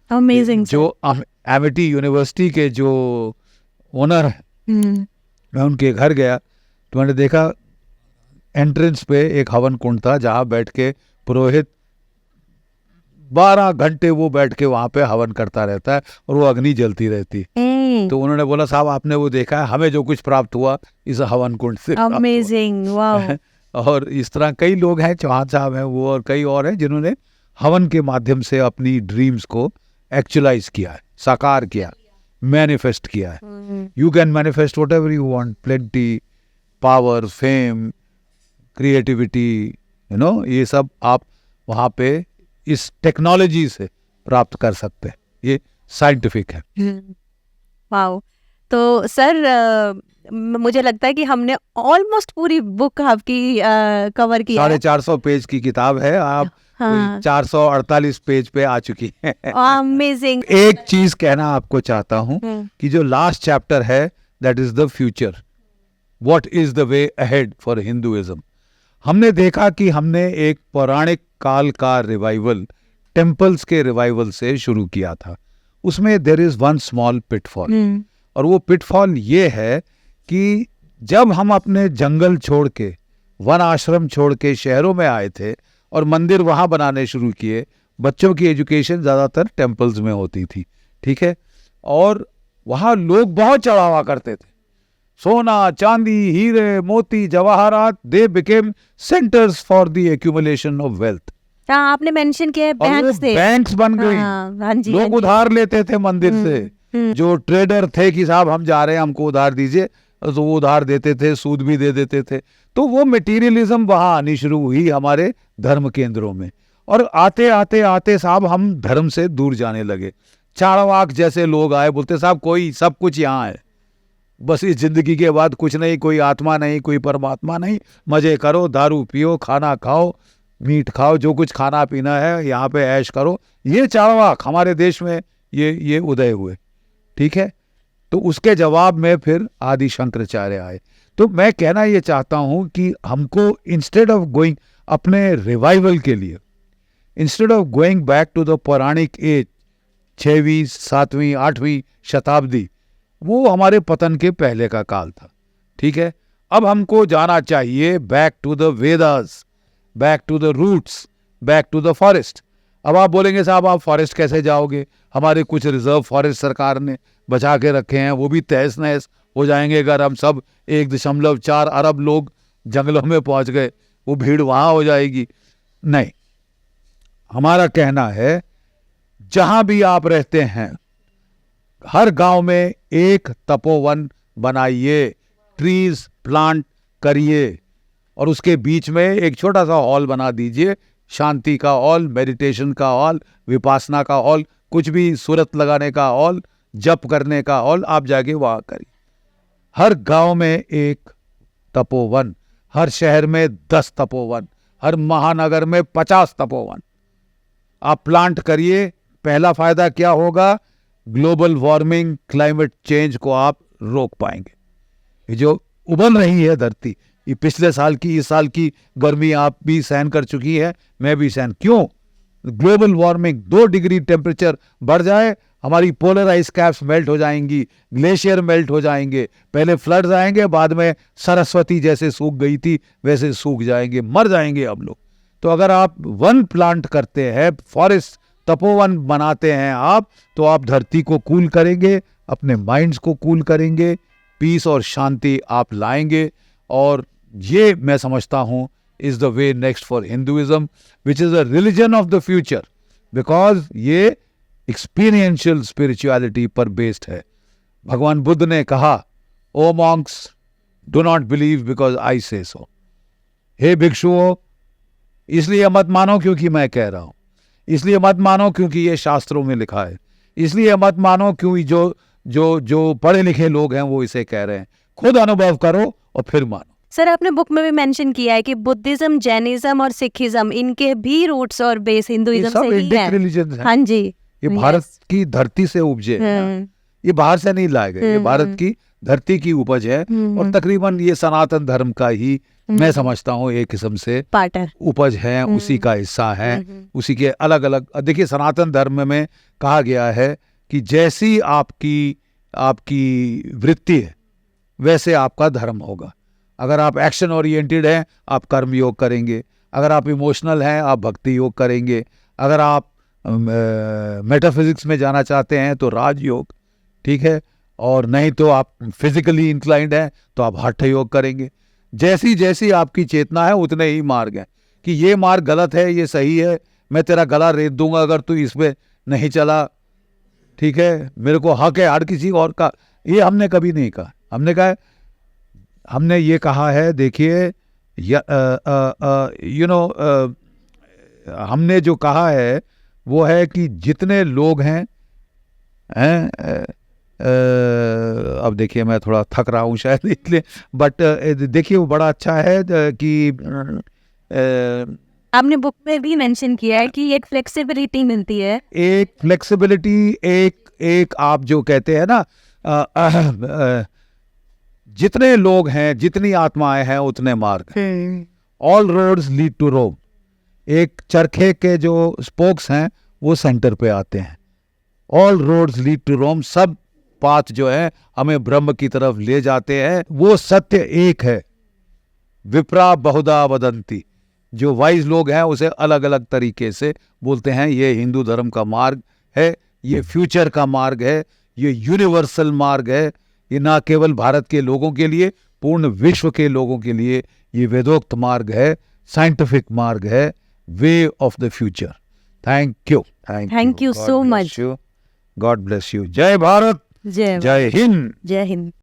अमेजिंग। जो एमिटी यूनिवर्सिटी के जो ओनर हैं, मैं उनके घर गया तो मैंने देखा एंट्रेंस पे एक हवन कुंड था, जहाँ बैठ के पुरोहित 12 घंटे वो बैठ के वहां पे हवन करता रहता है और वो अग्नि जलती रहती। तो उन्होंने बोला साहब आपने वो देखा है, हमें जो कुछ प्राप्त हुआ इस हवन कुंड से। अमेजिंग, वाह। और इस तरह कई लोग हैं, चौहान साहब हैं वो, और कई और हैं जिन्होंने हवन के माध्यम से अपनी ड्रीम्स को एक्चुअलाइज किया है, साकार किया, मैनिफेस्ट किया है। You can manifest what ever you want, plenty, power, fame, creativity, you know, ये सब आप वहाँ पे इस टेक्नोलॉजी से प्राप्त कर सकते हैं। ये साइंटिफिक है। वाओ। तो सर मुझे लगता है कि हमने ऑलमोस्ट पूरी बुक आपकी कवर की। 450 पेज की किताब है, आप 448 पेज पे आ चुकी है। अमेजिंग। एक चीज कहना आपको चाहता हूँ कि जो लास्ट चैप्टर है, that is the future, what is the way ahead for Hinduism. हमने देखा कि हमने एक पौराणिक काल का रिवाइवल, टेम्पल्स के रिवाइवल से शुरू किया था। उसमें there is one small pitfall, और वो पिटफॉल ये है कि जब हम अपने जंगल छोड़ के, वन आश्रम छोड़ के शहरों में आए थे और मंदिर वहां बनाने शुरू किए, बच्चों की एजुकेशन ज्यादातर टेम्पल्स में होती थी। ठीक है, और वहां लोग बहुत चढ़ावा करते थे, सोना, चांदी, हीरे, मोती, जवाहरात, they became centres for the accumulation of wealth. हाँ, आपने मेंशन किया है, बैंक्स बन गई। हाँ जी, लोग उधार लेते थे मंदिर से। जो ट्रेडर थे कि साहब हम जा रहे हैं, हमको उधार दीजिए, तो वो उधार देते थे, सूद भी दे देते थे। तो वो मटेरियलिज्म वहां आनी शुरू हुई हमारे धर्म केंद्रों में, और आते आते आते साहब हम धर्म से दूर जाने लगे। चारवाक जैसे लोग आए, बोलते साहब कोई सब कुछ यहाँ है, बस इस जिंदगी के बाद कुछ नहीं, कोई आत्मा नहीं, कोई परमात्मा नहीं, मजे करो, दारू पियो, खाना खाओ, मीट खाओ, जो कुछ खाना पीना है यहाँ पे ऐश करो। ये चार्वाक हमारे देश में ये उदय हुए, ठीक है। तो उसके जवाब में फिर आदि शंकराचार्य आए। तो मैं कहना ये चाहता हूँ कि हमको इंस्टेड ऑफ गोइंग अपने रिवाइवल के लिए, instead of going back to the पौराणिक एज 6वीं 7वीं 8वीं शताब्दी, वो हमारे पतन के पहले का काल था, ठीक है। अब हमको जाना चाहिए back to the Vedas, back to the roots, back to the forest. अब आप बोलेंगे साहब आप फॉरेस्ट कैसे जाओगे, हमारे कुछ रिजर्व फॉरेस्ट सरकार ने बचा के रखे हैं, वो भी तहस नहस हो जाएंगे अगर हम सब 1.4 अरब लोग जंगलों में पहुंच गए, वो भीड़ वहां हो जाएगी। नहीं, हमारा कहना है जहां भी आप रहते हैं हर गांव में एक तपोवन बनाइए, ट्रीज प्लांट करिए, और उसके बीच में एक छोटा सा हॉल बना दीजिए, शांति का हॉल, मेडिटेशन का हॉल, विपासना का हॉल, कुछ भी सूरत लगाने का हॉल, जप करने का हॉल, आप जाके वहां करिए। हर गांव में एक तपोवन, हर शहर में 10 तपोवन, हर महानगर में 50 तपोवन आप प्लांट करिए। पहला फायदा क्या होगा, ग्लोबल वार्मिंग, क्लाइमेट चेंज को आप रोक पाएंगे। ये जो उबल रही है धरती, ये पिछले साल की, इस साल की गर्मी आप भी सहन कर चुकी है, मैं भी सहन, क्यों? ग्लोबल वार्मिंग, 2 डिग्री टेम्परेचर बढ़ जाए, हमारी पोलर आइस कैप्स मेल्ट हो जाएंगी, ग्लेशियर मेल्ट हो जाएंगे, पहले फ्लड्स आएंगे, बाद में सरस्वती जैसे सूख गई थी वैसे सूख जाएंगे, मर जाएंगे अब लोग। तो अगर आप वन प्लांट करते हैं, फॉरेस्ट तपोवन बनाते हैं आप, तो आप धरती को कूल करेंगे, अपने माइंड्स को कूल करेंगे, पीस और शांति आप लाएंगे। और ये मैं समझता हूँ is the way next for Hinduism, which is a religion of the future, because ये एक्सपीरियंशियल स्पिरिचुअलिटी पर बेस्ड है। भगवान बुद्ध ने कहा, O monks do not believe because I say so, हे भिक्षुओं इसलिए मत मानो क्योंकि मैं कह रहा हूं, इसलिए मत मानो क्योंकि ये शास्त्रों में लिखा है, इसलिए मत मानो क्योंकि जो पढ़े लिखे लोग हैं वो इसे कह रहे हैं, खुद अनुभव करो और फिर मानो। सर आपने बुक में भी मेंशन किया है कि बुद्धिज्म, जैनिज्म और सिखिज्म, इनके भी रूट्स और बेस हिंदुइज्म से ही है। रिलीजन है। हाँ जी, ये भारत की धरती से उपजे हैं, ये बाहर से नहीं लाए गए, ये भारत की धरती की उपज है। और तकरीबन ये सनातन धर्म का ही मैं समझता हूँ एक किस्म से पार्टर उपज है, उसी का हिस्सा है, उसी के अलग अलग। देखिए सनातन धर्म में कहा गया है कि जैसी आपकी वृत्ति है वैसे आपका धर्म होगा। अगर आप एक्शन ओरिएंटेड हैं आप कर्म योग करेंगे, अगर आप इमोशनल हैं आप भक्ति योग करेंगे, अगर आप मेटाफिजिक्स में जाना चाहते हैं तो राजयोग, ठीक है, और नहीं तो आप फिजिकली इंक्लाइंड हैं तो आप हठ योग करेंगे। जैसी जैसी आपकी चेतना है उतने ही मार्ग हैं कि ये मार्ग गलत है, ये सही है, मैं तेरा गला रेत दूंगा अगर तू इस पे नहीं चला, ठीक है, मेरे को हक है हर किसी और का। ये हमने कभी नहीं कहा। हमने कहा, हमने ये कहा है, देखिए हमने जो कहा है वो है कि जितने लोग हैं अब देखिए मैं थोड़ा थक रहा हूँ शायद इसलिए, बट देखिए वो बड़ा अच्छा है कि आपने बुक में भी मेंशन किया है कि एक फ्लेक्सिबिलिटी मिलती है, एक फ्लेक्सिबिलिटी, एक आप जो कहते हैं ना जितने लोग हैं, जितनी आत्माएं हैं उतने मार्ग हैं। ऑल रोड्स लीड टू रोम। एक चरखे के जो स्पोक्स हैं वो सेंटर पे आते हैं। ऑल रोड्स लीड टू रोम, सब पाथ जो है हमें ब्रह्म की तरफ ले जाते हैं। वो सत्य एक है। विप्रा बहुधा वदंती, जो वाइज लोग हैं उसे अलग अलग तरीके से बोलते हैं। ये हिंदू धर्म का मार्ग है, ये फ्यूचर का मार्ग है, ये यूनिवर्सल मार्ग है। ये ना केवल भारत के लोगों के लिए, पूर्ण विश्व के लोगों के लिए ये वेदोक्त मार्ग है, साइंटिफिक मार्ग है, way of the future. Thank you, thank you so much. God bless you. जय भारत, जय जय हिंद। जय हिंद।